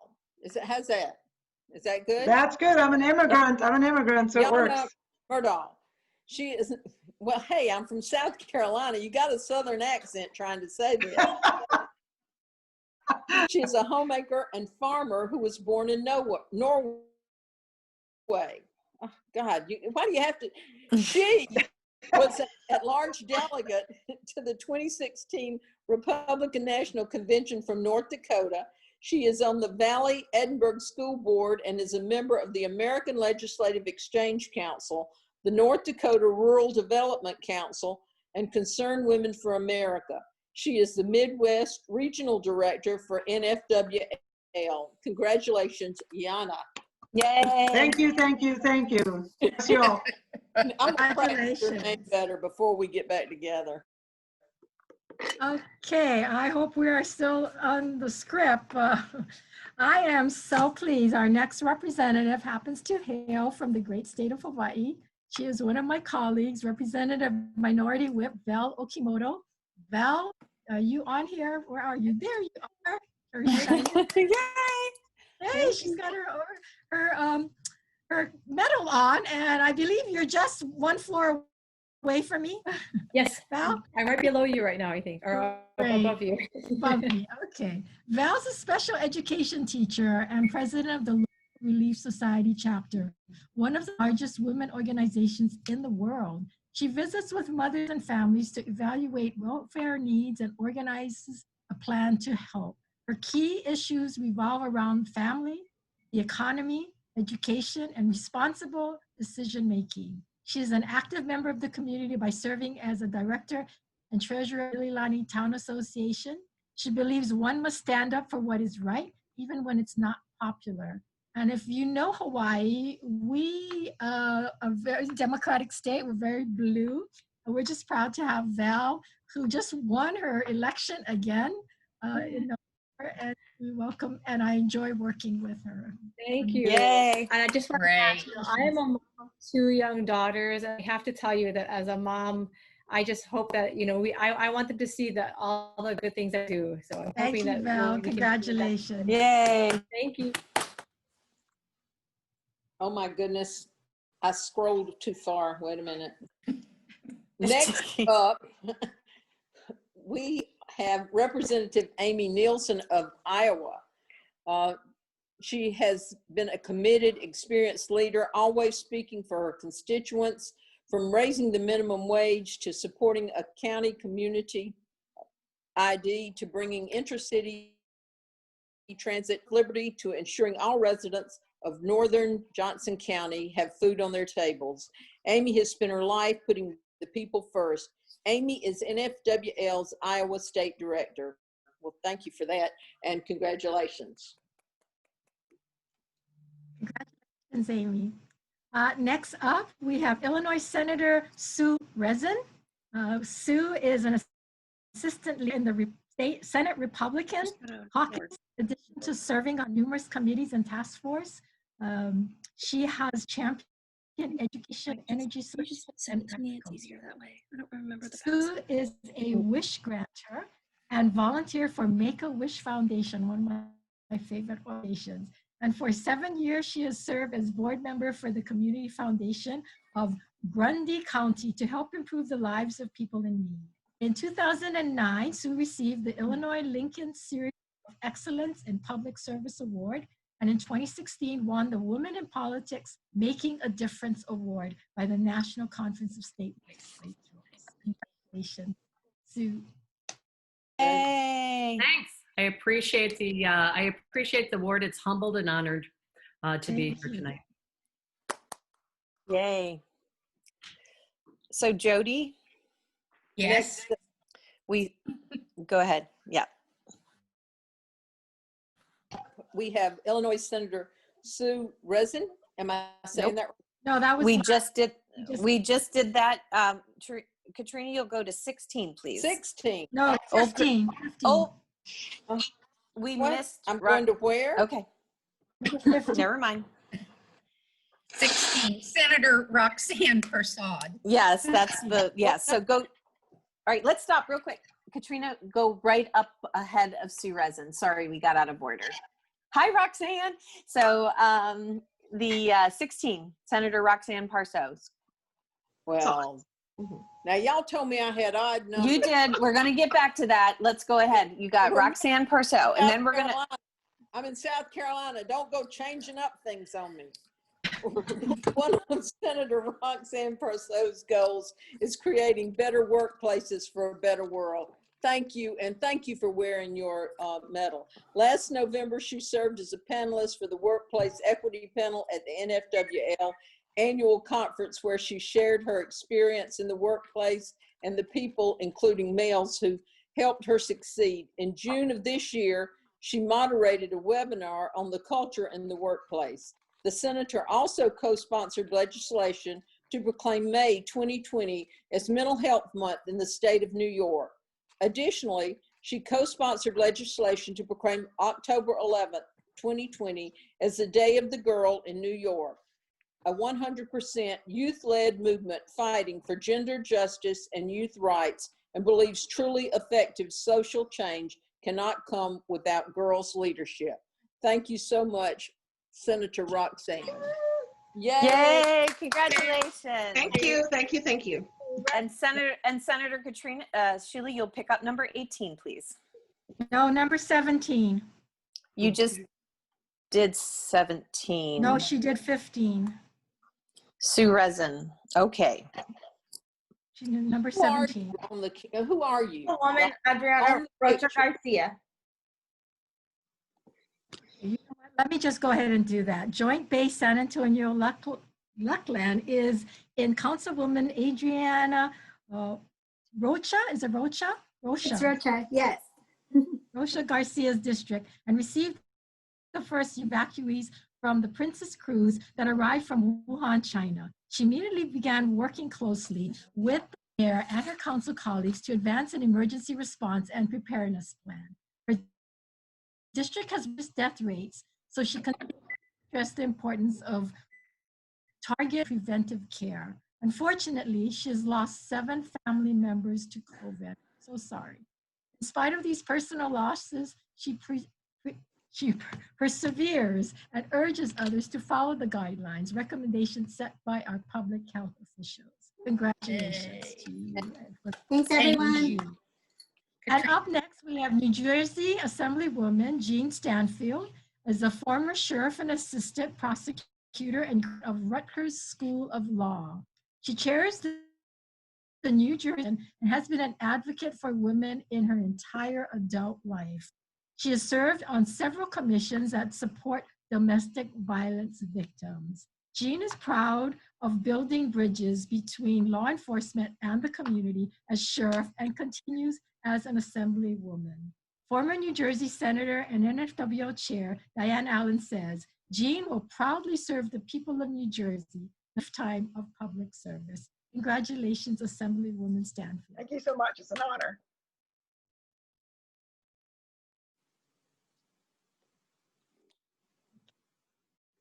How's that? Is that good? That's good. I'm an immigrant. I'm an immigrant, so it works. Murdahl. She is, well, hey, I'm from South Carolina. You got a Southern accent trying to say this. She is a homemaker and farmer who was born in Norway. Oh, God, why do you have to? She was an at-large delegate to the 2016 Republican National Convention from North Dakota. She is on the Valley Edinburgh School Board and is a member of the American Legislative Exchange Council, the North Dakota Rural Development Council, and Concerned Women for America. She is the Midwest Regional Director for NFWL. Congratulations, Yana. Yay. Thank you, thank you, thank you. Yes, y'all. I'm going to practice your name better before we get back together. Okay, I hope we are still on the script. I am so pleased. Our next representative happens to hail from the great state of Hawaii. She is one of my colleagues, Representative Minority Whip Val Okimoto. Val, are you on here? Where are you? There you are. Yay! Hey, she's got her medal on, and I believe you're just one floor away from me. Yes, Val? I'm right below you right now, I think, or above you. Above me, okay. Val's a special education teacher and president of the Local Relief Society chapter, one of the largest women organizations in the world. She visits with mothers and families to evaluate welfare needs and organizes a plan to help. Her key issues revolve around family, the economy, education, and responsible decision-making. She is an active member of the community by serving as a director and treasurer of the Leilani Town Association. She believes one must stand up for what is right, even when it's not popular. And if you know Hawaii, we are a very democratic state. We're very blue. And we're just proud to have Val, who just won her election again. And we welcome, and I enjoy working with her. Thank you. Yay. And I just want to add, I am a mom of 2 young daughters. I have to tell you that as a mom, I just hope that, I want them to see that all the good things I do. So I'm Thank hoping you, that Val. we can do that. Congratulations. Yay. Thank you. Oh my goodness, I scrolled too far. Wait a minute. Next up, we have Representative Amy Nielsen of Iowa. She has been a committed, experienced leader, always speaking for her constituents, from raising the minimum wage to supporting a county community ID to bringing intercity transit liberty to ensuring all residents of northern Johnson County have food on their tables. Amy has spent her life putting the people first. Amy is NFWL's Iowa State Director. Well, thank you for that, and congratulations. Congratulations, Amy. Next up, we have Illinois Senator Sue Rezin. Sue is an assistant leader in the Senate Republican caucus, in addition to serving on numerous committees and task force. She has championed education, energy services, and practical. It's easier that way. I don't remember the Sue is a wish granter and volunteer for Make-A-Wish Foundation, one of my favorite organizations. And for 7 years, she has served as board member for the Community Foundation of Grundy County to help improve the lives of people in need. In 2009, Sue received the Illinois Lincoln Series of Excellence in Public Service Award, and in 2016 won the Women in Politics Making a Difference Award by the National Conference of State Legislatures. Congratulations, Sue. Yay. Thanks. I appreciate the award. It's humbled and honored to be here tonight. Yay. So Jody. Yes. Go ahead. Yeah. We have Illinois Senator Sue Rezin. Am I saying that right? No, that was we just did that. Katrina, you'll go to 16, please. 16. No, 15. We What? missed. I'm going to where? Okay. Never mind. 16, Senator Roxanne Persaud. Yes, that's the, yes. So go, all right, let's stop real quick. Katrina, go right up ahead of Sue Rezin. Sorry, we got out of order. Hi, Roxanne. So the 16, Senator Roxanne Parsos. Well, now y'all told me I had odd numbers. You did. We're going to get back to that. Let's go ahead. You got Roxanne Parso, and then we're going to. I'm in South Carolina. Don't go changing up things on me. One of Senator Roxanne Parso's goals is creating better workplaces for a better world. Thank you, and thank you for wearing your medal. Last November, she served as a panelist for the Workplace Equity Panel at the NFWL annual conference, where she shared her experience in the workplace and the people, including males, who helped her succeed. In June of this year, she moderated a webinar on the culture in the workplace. The senator also co-sponsored legislation to proclaim May 2020 as Mental Health Month in the state of New York. Additionally, she co-sponsored legislation to proclaim October 11th, 2020 as the Day of the Girl in New York, a 100% youth-led movement fighting for gender justice and youth rights, and believes truly effective social change cannot come without girls' leadership. Thank you so much, Senator Roxanne. Yay! Yay! Congratulations. Thank you, thank you, thank you. And Senator Katrina, Sheila, you'll pick up number 18, please. No, number 17. You just did 17. No, she did 15. Sue Rezin. Okay. She did number 17. Who are you? Woman, Adriana Rocha Garcia. Let me just go ahead and do that. Joint Base San Antonio Luckland is in Councilwoman Adriana Rocha. Is it Rocha? Rocha. It's Rocha, yes. Rocha Garcia's district, and received the first evacuees from the Princess Cruise that arrived from Wuhan, China. She immediately began working closely with the mayor and her council colleagues to advance an emergency response and preparedness plan. Her district has reduced death rates, so she continues to stress the importance of target preventive care. Unfortunately, she has lost 7 family members to COVID. So sorry. In spite of these personal losses, she perseveres and urges others to follow the guidelines, recommendations set by our public health officials. Congratulations to you. Thanks, everyone. You. And up next, we have New Jersey Assemblywoman Jean Stanfield as a former sheriff and assistant prosecutor and of Rutgers School of Law. She chairs the New Jersey and has been an advocate for women in her entire adult life. She has served on several commissions that support domestic violence victims. Jean is proud of building bridges between law enforcement and the community as sheriff and continues as an assemblywoman. Former New Jersey Senator and NFWO Chair Diane Allen says, Jean will proudly serve the people of New Jersey a lifetime of public service. Congratulations, Assemblywoman Stanfield. Thank you so much. It's an honor.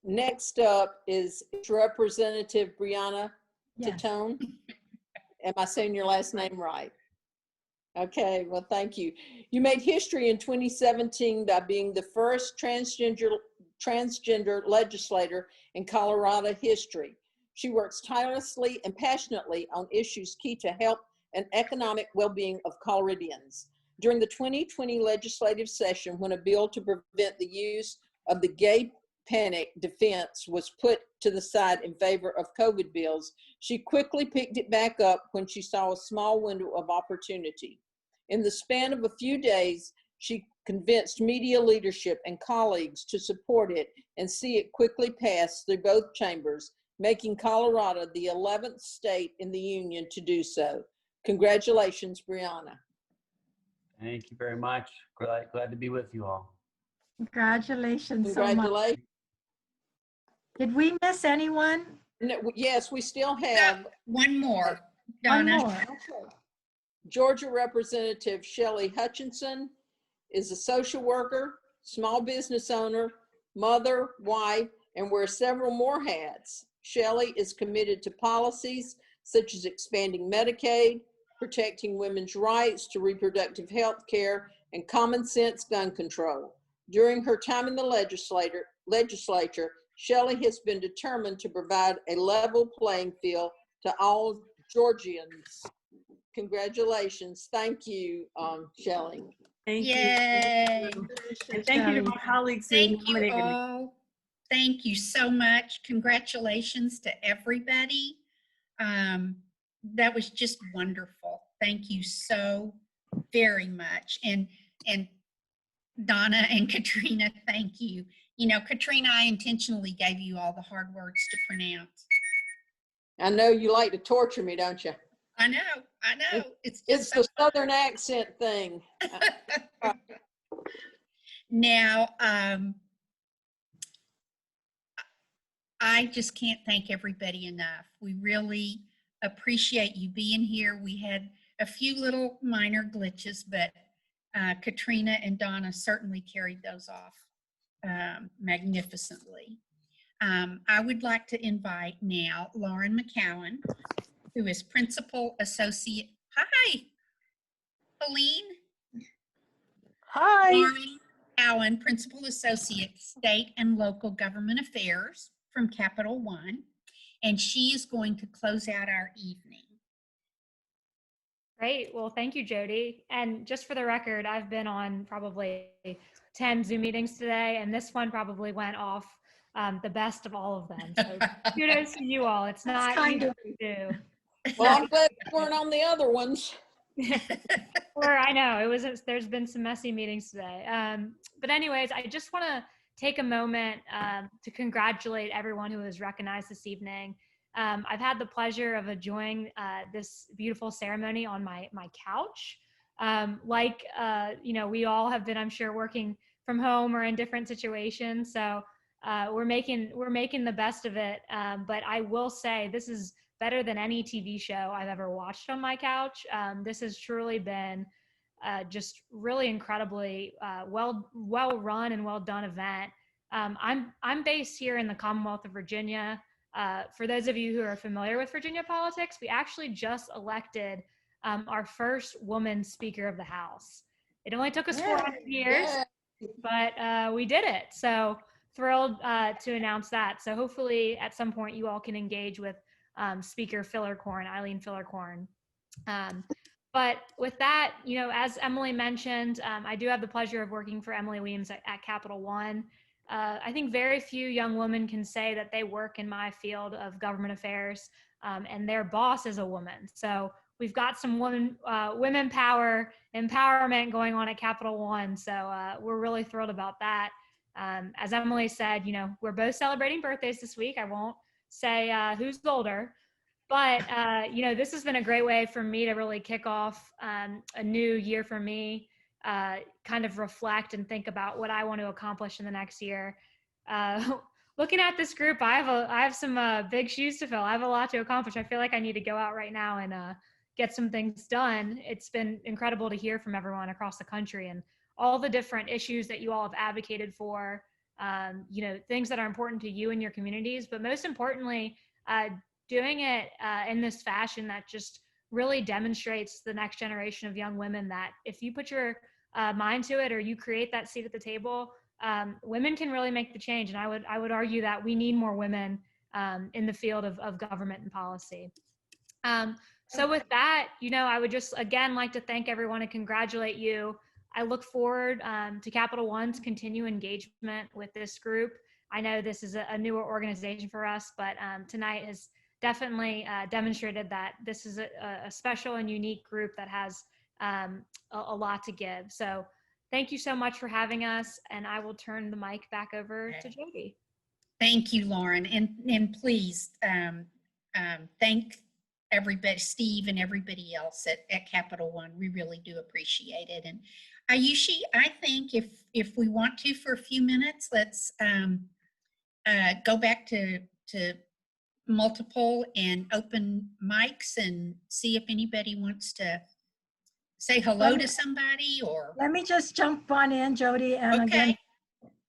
Next up is Representative Brianna Yes. Titone. Am I saying your last name right? Okay, well, thank you. You made history in 2017 by being the first transgender legislator in Colorado history. She works tirelessly and passionately on issues key to health and economic well-being of Coloradians. During the 2020 legislative session, when a bill to prevent the use of the gay panic defense was put to the side in favor of COVID bills, she quickly picked it back up when she saw a small window of opportunity. In the span of a few days, she convinced media leadership and colleagues to support it and see it quickly pass through both chambers, making Colorado the 11th state in the union to do so. Congratulations, Brianna. Thank you very much. Glad to be with you all. Congratulations so much. Congratulations. Did we miss anyone? No, yes, we still have one more. One Donna. more. Okay. Georgia Representative Shelley Hutchinson is a social worker, small business owner, mother, wife, and wears several more hats. Shelley is committed to policies such as expanding Medicaid, protecting women's rights to reproductive health care, and common sense gun control. During her time in the legislature, Shelley has been determined to provide a level playing field to all Georgians. Congratulations. Thank you, Shelley. Thank Yay. you. And thank you to my colleagues who Thank you nominated me. all. Thank you so much. Congratulations to everybody. That was just wonderful. Thank you so very much. And Donna and Katrina, thank you. You know, Katrina, I intentionally gave you all the hard words to pronounce. I know you like to torture me, don't you? I know. It's the Southern accent thing. Now, I just can't thank everybody enough. We really appreciate you being here. We had a few little minor glitches, but Katrina and Donna certainly carried those off magnificently. I would like to invite now Lauren McCowan, who is Principal Associate. Hi, Helene. Hi. Lauren McCowan, Principal Associate, State and Local Government Affairs from Capital One, and she is going to close out our evening. Great. Well, thank you, Jody. And just for the record, I've been on probably 10 Zoom meetings today, and this one probably went off the best of all of them. So kudos to you all. It's not easy to do. Well, I'm glad we weren't on the other ones. Or I know there's been some messy meetings today. But anyways, I just want to take a moment to congratulate everyone who was recognized this evening. I've had the pleasure of enjoying this beautiful ceremony on my couch. We all have been, I'm sure, working from home or in different situations. So we're making the best of it. But I will say this is better than any TV show I've ever watched on my couch. This has truly been just really incredibly well run and well done event. I'm based here in the Commonwealth of Virginia. For those of you who are familiar with Virginia politics, we actually just elected our first woman Speaker of the House. It only took us 400 years, but we did it. So thrilled to announce that. So hopefully at some point you all can engage with Speaker Eileen Fillercorn. But with that, you know, as Emily mentioned, I do have the pleasure of working for Emily Weems at Capital One. I think very few young women can say that they work in my field of government affairs, and their boss is a woman. So we've got some women power empowerment going on at Capital One. So we're really thrilled about that. As Emily said, you know, we're both celebrating birthdays this week. I won't say who's older, but you know, this has been a great way for me to really kick off a new year for me, kind of reflect and think about what I want to accomplish in the next year. Looking at this group, I have some big shoes to fill. I have a lot to accomplish. I feel like I need to go out right now and get some things done. It's been incredible to hear from everyone across the country and all the different issues that you all have advocated for, you know, things that are important to you and your communities, but most importantly, doing it in this fashion that just really demonstrates the next generation of young women that if you put your mind to it or you create that seat at the table, women can really make the change. And I would argue that we need more women in the field of government and policy. So with that, you know, I would just again like to thank everyone and congratulate you. I look forward to Capital One's continued engagement with this group. I know this is a newer organization for us, but tonight has definitely demonstrated that this is a special and unique group that has a lot to give. So thank you so much for having us, and I will turn the mic back over to Jody. Thank you, Lauren, and please thank everybody, Steve and everybody else at Capital One. We really do appreciate it. And Ayushi, I think if we want to for a few minutes, let's go back to multiple and open mics and see if anybody wants to say hello to somebody or. Let me just jump on in, Jody, and again,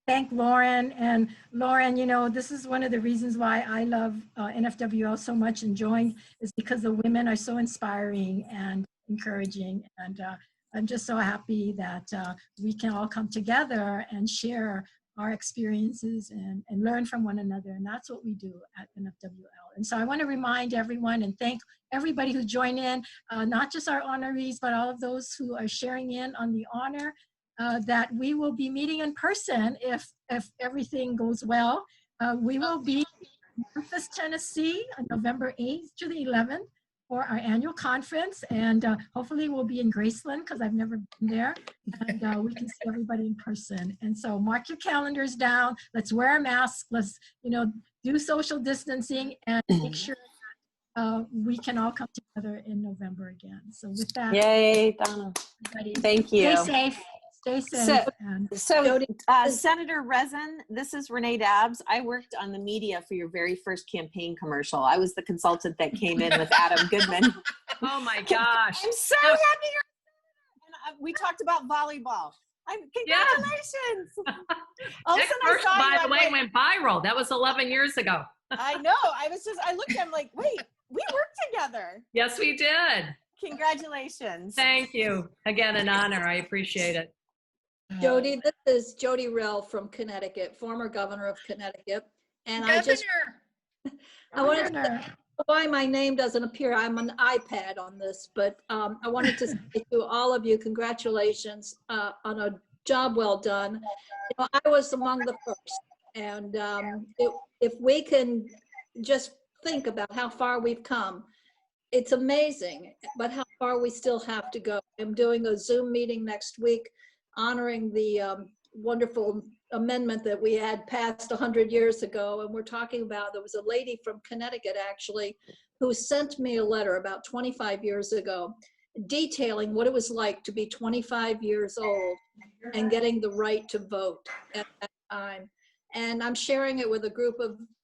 thank Lauren. And Lauren, you know, this is one of the reasons why I love NFWL so much and joined, is because the women are so inspiring and encouraging. And I'm just so happy that we can all come together and share our experiences and learn from one another. And that's what we do at NFWL. And so I want to remind everyone and thank everybody who joined in, not just our honorees, but all of those who are sharing in on the honor, that we will be meeting in person if everything goes well. We will be in Memphis, Tennessee on November 8th to the 11th for our annual conference. And hopefully we'll be in Graceland because I've never been there. And we can see everybody in person. And so mark your calendars down. Let's wear a mask. Let's, you know, do social distancing and make sure that we can all come together in November again. So with that. Yay, Donna. Thank you. Stay safe. Stay safe. So Senator Rezin, this is Renee Dabbs. I worked on the media for your very first campaign commercial. I was the consultant that came in with Adam Goodman. Oh my gosh. I'm so happy you're and we talked about volleyball. Congratulations. That commercial, by the way, went viral. That was 11 years ago. I know. I looked at him like, wait, we worked together. Yes, we did. Congratulations. Thank you. Again, an honor. I appreciate it. Jody, this is Jody Rell from Connecticut, former governor of Connecticut. And I wanted to say why my name doesn't appear. I'm an iPad on this, but I wanted to say to all of you, congratulations on a job well done. You know, I was among the first. And if we can just think about how far we've come, it's amazing, but how far we still have to go. I'm doing a Zoom meeting next week honoring the wonderful amendment that we had passed 100 years ago. And we're talking about, there was a lady from Connecticut actually, who sent me a letter about 25 years ago, detailing what it was like to be 25 years old and getting the right to vote at that time. And I'm sharing it with a group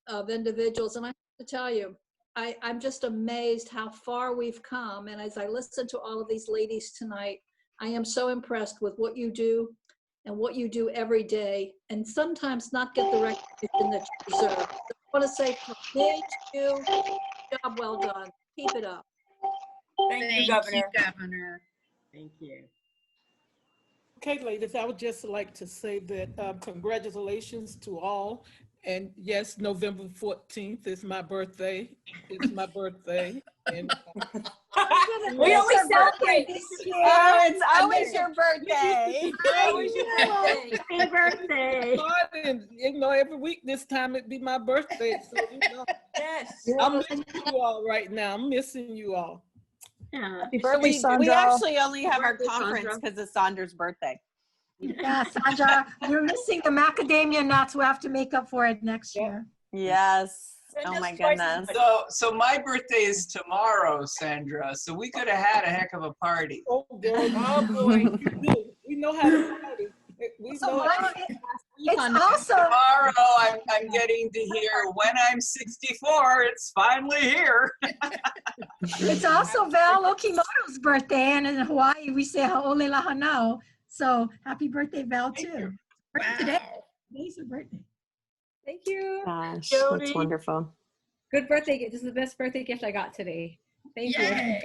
of individuals. And I have to tell you, I'm just amazed how far we've come. And as I listen to all of these ladies tonight, I am so impressed with what you do and what you do every day, and sometimes not get the recognition that you deserve. So I want to say from me to you, job well done. Keep it up. Thank you, Governor. Governor. Thank you. Okay, ladies, I would just like to say that congratulations to all. And yes, November 14th is my birthday. It's my birthday. And We always celebrate this year. Oh, it's always your birthday. Always your birthday. Happy birthday. And, you know, every week this time it'd be my birthday. So, you know, Yes. I'm missing you all right now. I'm missing you all. Yeah. Happy birthday, Sandra. We actually only have our conference because it's Sandra's birthday. Yeah, Sandra, you're missing the macadamia nuts. We'll have to make up for it next year. Yes. Oh my goodness. So my birthday is tomorrow, Sandra. So we could have had a heck of a party. Oh, girl, oh boy, we know how to party. We So know mine, it's Tomorrow, also I'm getting to hear when I'm 64, it's finally here. it's also Val Okimoto's birthday, and in Hawaii we say Ha'ole Lahanau. So happy birthday, Val, too. Wow. Today's her birthday. Thank you. Gosh, Jody. that's wonderful. Good birthday gift. This is the best birthday gift I got today. Thank you.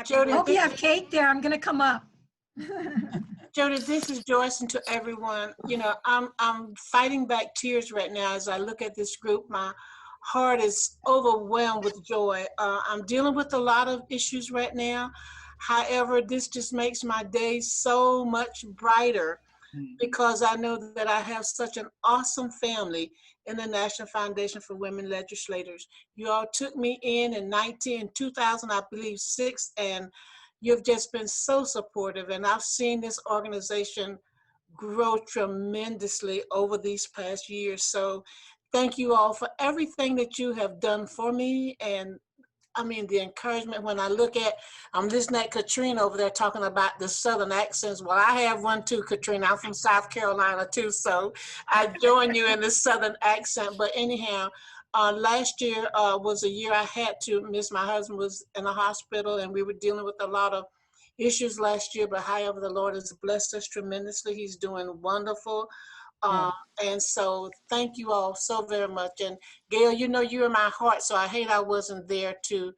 Jody, hope you have cake there. I'm gonna come up. Jody, this is Joyce, and to everyone, you know, I'm fighting back tears right now as I look at this group. My heart is overwhelmed with joy. I'm dealing with a lot of issues right now. However, this just makes my day so much brighter because I know that I have such an awesome family in the National Foundation for Women Legislators. You all took me in 2000, I believe, 6, and you've just been so supportive. And I've seen this organization grow tremendously over these past years. So thank you all for everything that you have done for me. And I mean, the encouragement when I look at, I'm listening at Katrina over there talking about the Southern accents. Well, I have one too, Katrina. I'm from South Carolina too, so I join you in the Southern accent. But anyhow, last year was a year I had to miss. My husband was in the hospital and we were dealing with a lot of issues last year, but however, the Lord has blessed us tremendously. He's doing wonderful. And so thank you all so very much. And Gail, you know, you're in my heart, so I hate I wasn't there to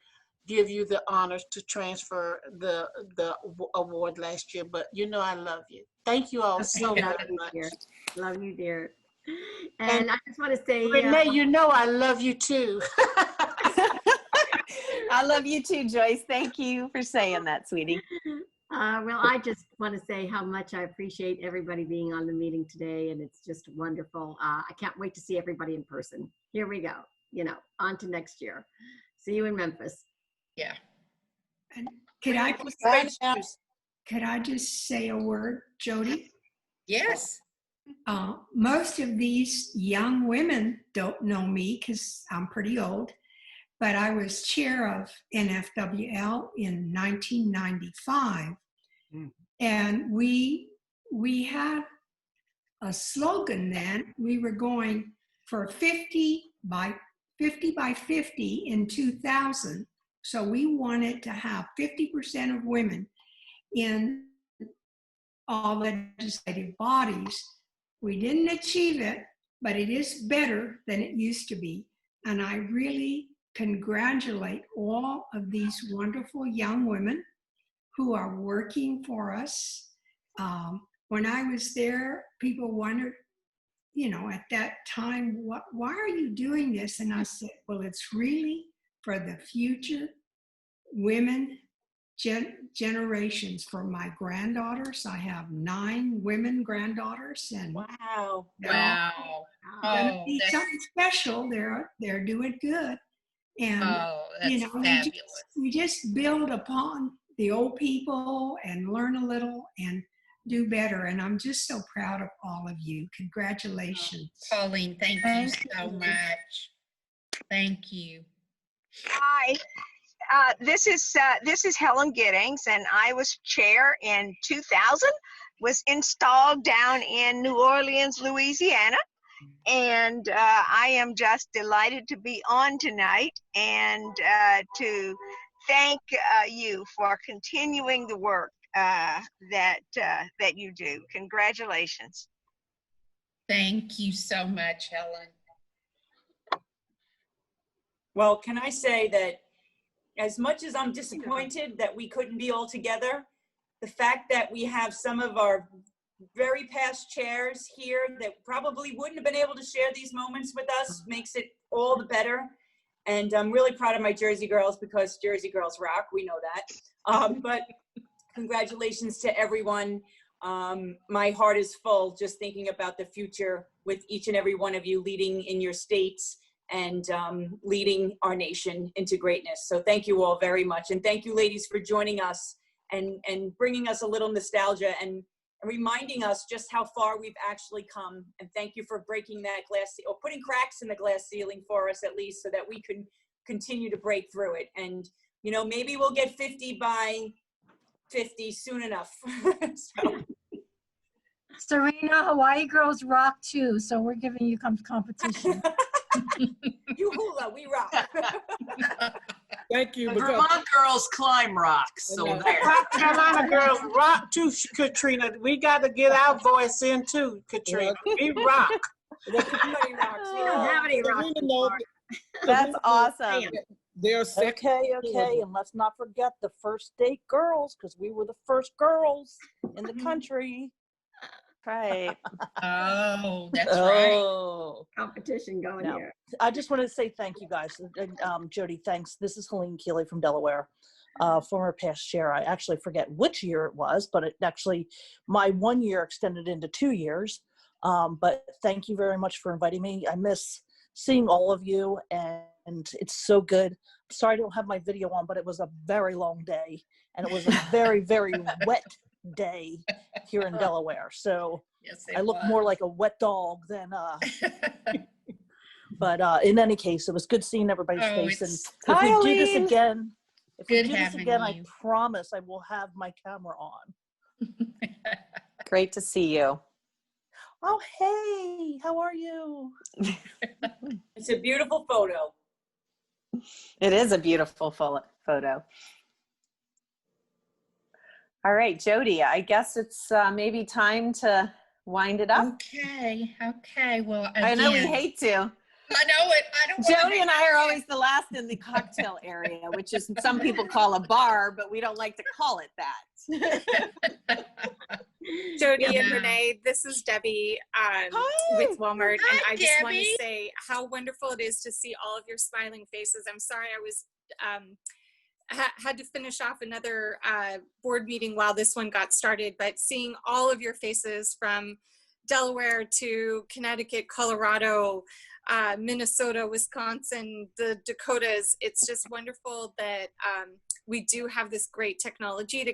give you the honors to transfer the award last year, but you know I love you. Thank you all so very much. Love you, dear. And I just want to say, Renee, you know I love you too. I love you too, Joyce. Thank you for saying that, sweetie. Well, I just want to say how much I appreciate everybody being on the meeting today, and it's just wonderful. I can't wait to see everybody in person. Here we go. You know, on to next year. See you in Memphis. Yeah. And could I just say a word, Jody? Yes. Most of these young women don't know me because I'm pretty old, but I was chair of NFWL in 1995. And we had a slogan then. We were going for 50 by 50 in 2000. So we wanted to have 50% of women in all legislative bodies. We didn't achieve it, but it is better than it used to be. And I really congratulate all of these wonderful young women who are working for us. When I was there, people wondered, you know, at that time, why are you doing this? And I said, well, it's really for the future women generations. For my granddaughters, I have 9 women granddaughters, and wow, gonna be something special. They're doing good, and that's you know, fabulous. we just build upon the old people and learn a little and do better. And I'm just so proud of all of you. Congratulations. Pauline, thank you so much. Thank you. Hi, this is Helen Giddings, and I was chair in 2000, was installed down in New Orleans, Louisiana. And I am just delighted to be on tonight and to thank you for continuing the work that you do. Congratulations. Thank you so much, Helen. Well, can I say that as much as I'm disappointed that we couldn't be all together, the fact that we have some of our very past chairs here that probably wouldn't have been able to share these moments with us makes it all the better. And I'm really proud of my Jersey girls because Jersey girls rock, we know that. But congratulations to everyone. My heart is full just thinking about the future with each and every one of you leading in your states and leading our nation into greatness. So thank you all very much. And thank you, ladies, for joining us and bringing us a little nostalgia and reminding us just how far we've actually come. And thank you for breaking that glass, or putting cracks in the glass ceiling for us at least, so that we can continue to break through it. And, you know, maybe we'll get 50 by 50 soon enough. So. Serena, Hawaii girls rock too, so we're giving you competition. You hula, we rock. Thank you. The Vermont girls climb rocks. So there. South Carolina girls rock too, Katrina. We got to get our voice in too, Katrina. We rock. Everybody rocks. We don't have any rock anymore. That's awesome. Okay, and let's not forget the first state girls, because we were the first girls in the country. Right. Oh, that's right. Competition going here. I just wanted to say thank you guys. And Jody, thanks. This is Helene Keeley from Delaware, former past chair. I actually forget which year it was, but it actually, my 1 year extended into 2 years. But thank you very much for inviting me. I miss seeing all of you, and it's so good. Sorry I don't have my video on, but it was a very long day, and it was a very, very wet day here in Delaware. So yes, I look more like a wet dog than but in any case, it was good seeing everybody's face. And if we do this again, I promise I will have my camera on. Great to see you. Oh, hey, how are you? It's a beautiful photo. It is a beautiful photo. All right, Jody, I guess it's maybe time to wind it up. Okay. Well, again, I know we hate to. I know it. I don't. Jody and I are always the last in the cocktail area, which is some people call a bar, but we don't like to call it that. Jody and Renee, this is Debbie with Walmart, and I just want to say how wonderful it is to see all of your smiling faces. I'm sorry I was had to finish off another board meeting while this one got started, but seeing all of your faces from Delaware to Connecticut, Colorado, Minnesota, Wisconsin, the Dakotas, it's just wonderful that we do have this great technology to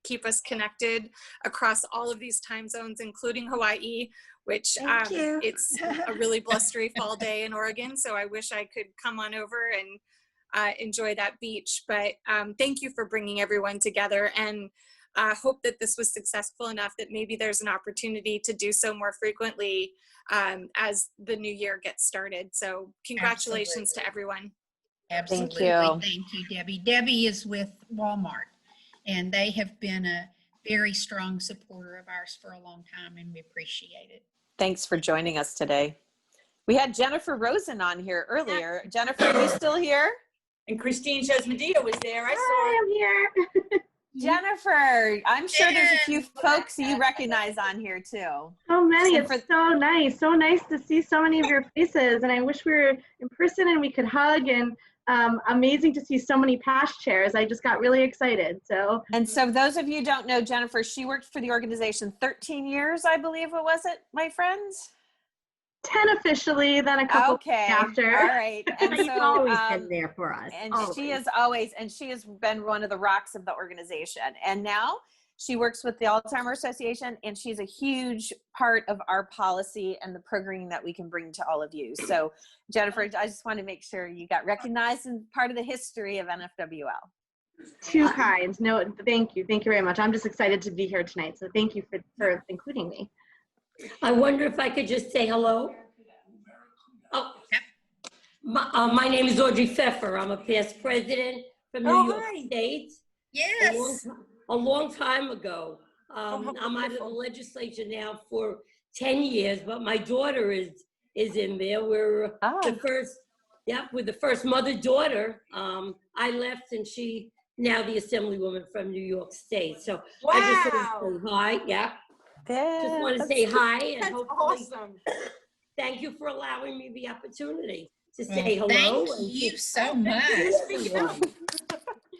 keep us connected across all of these time zones, including Hawaii, which it's a really blustery fall day in Oregon, so I wish I could come on over and enjoy that beach. But thank you for bringing everyone together, and hope that this was successful enough that maybe there's an opportunity to do so more frequently as the new year gets started. So congratulations to everyone. Absolutely. Thank you, Debbie. Debbie is with Walmart, and they have been a very strong supporter of ours for a long time, and we appreciate it. Thanks for joining us today. We had Jennifer Rosen on here earlier. Jennifer, are you still here? And Christine Chesmedilla was there. I saw I'm here. Jennifer, I'm sure there's a few folks you recognize on here too. So many. It's so nice. So nice to see so many of your faces. And I wish we were in person and we could hug. And amazing to see so many past chairs. I just got really excited. And so those of you who don't know Jennifer, she worked for the organization 13 years, I believe. What was it, my friends? 10 officially, then a couple after. All right. And You've so, always been there for us. And always. she has been one of the rocks of the organization. And now she works with the Alzheimer's Association, and she's a huge part of our policy and the programming that we can bring to all of you. So Jennifer, I just want to make sure you got recognized and part of the history of NFWL. Too kind. No, thank you. Thank you very much. I'm just excited to be here tonight. So thank you for including me. I wonder if I could just say hello. Oh, my name is Audrey Pfeffer. I'm a past president from New York State. Yes. A long time ago. how I'm out of the wonderful. legislature now for 10 years, but my daughter is in there. We're the first, we're the first mother-daughter. I left and she now the Assemblywoman from New York State. So I just want to say hi. Just want to say hi and That's hopefully awesome. thank you for allowing me the opportunity to say hello. Thank and you to- so much.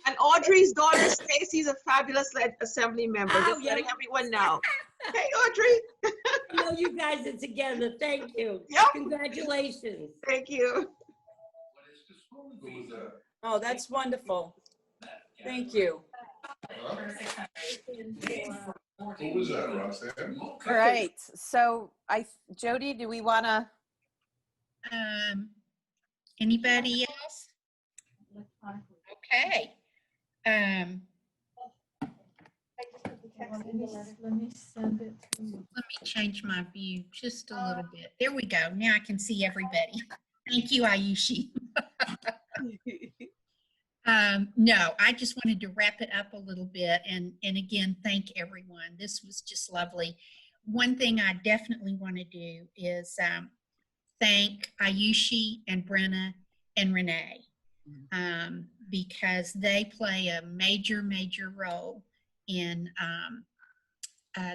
And Audrey's daughter, Stacy's a fabulous assembly member. Oh, Just yeah. letting everyone know. Hey, Audrey. I know you guys are together. Thank you. Yep. Congratulations. Thank you. Oh, that's wonderful. Thank you. Who was that, Roxanne? All right. So Jody, do we want to? Anybody else? Okay. Let me send it to you. Let me change my view just a little bit. There we go. Now I can see everybody. Thank you, Ayushi. No, I just wanted to wrap it up a little bit and again, thank everyone. This was just lovely. One thing I definitely want to do is thank Ayushi and Brenna and Renee because they play a major, major role in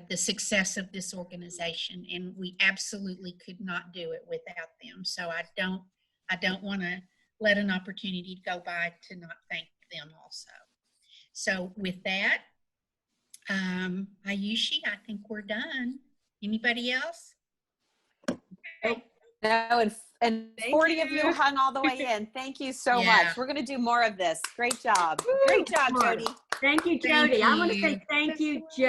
the success of this organization, and we absolutely could not do it without them. So I don't want to let an opportunity go by to not thank them also. So with that, Ayushi, I think we're done. Anybody else? Okay. No, and 40 of you hung all the way in. Thank you so much. We're going to do more of this. Great job. Great job, Jody. Thank you, Jody. I want to say thank you,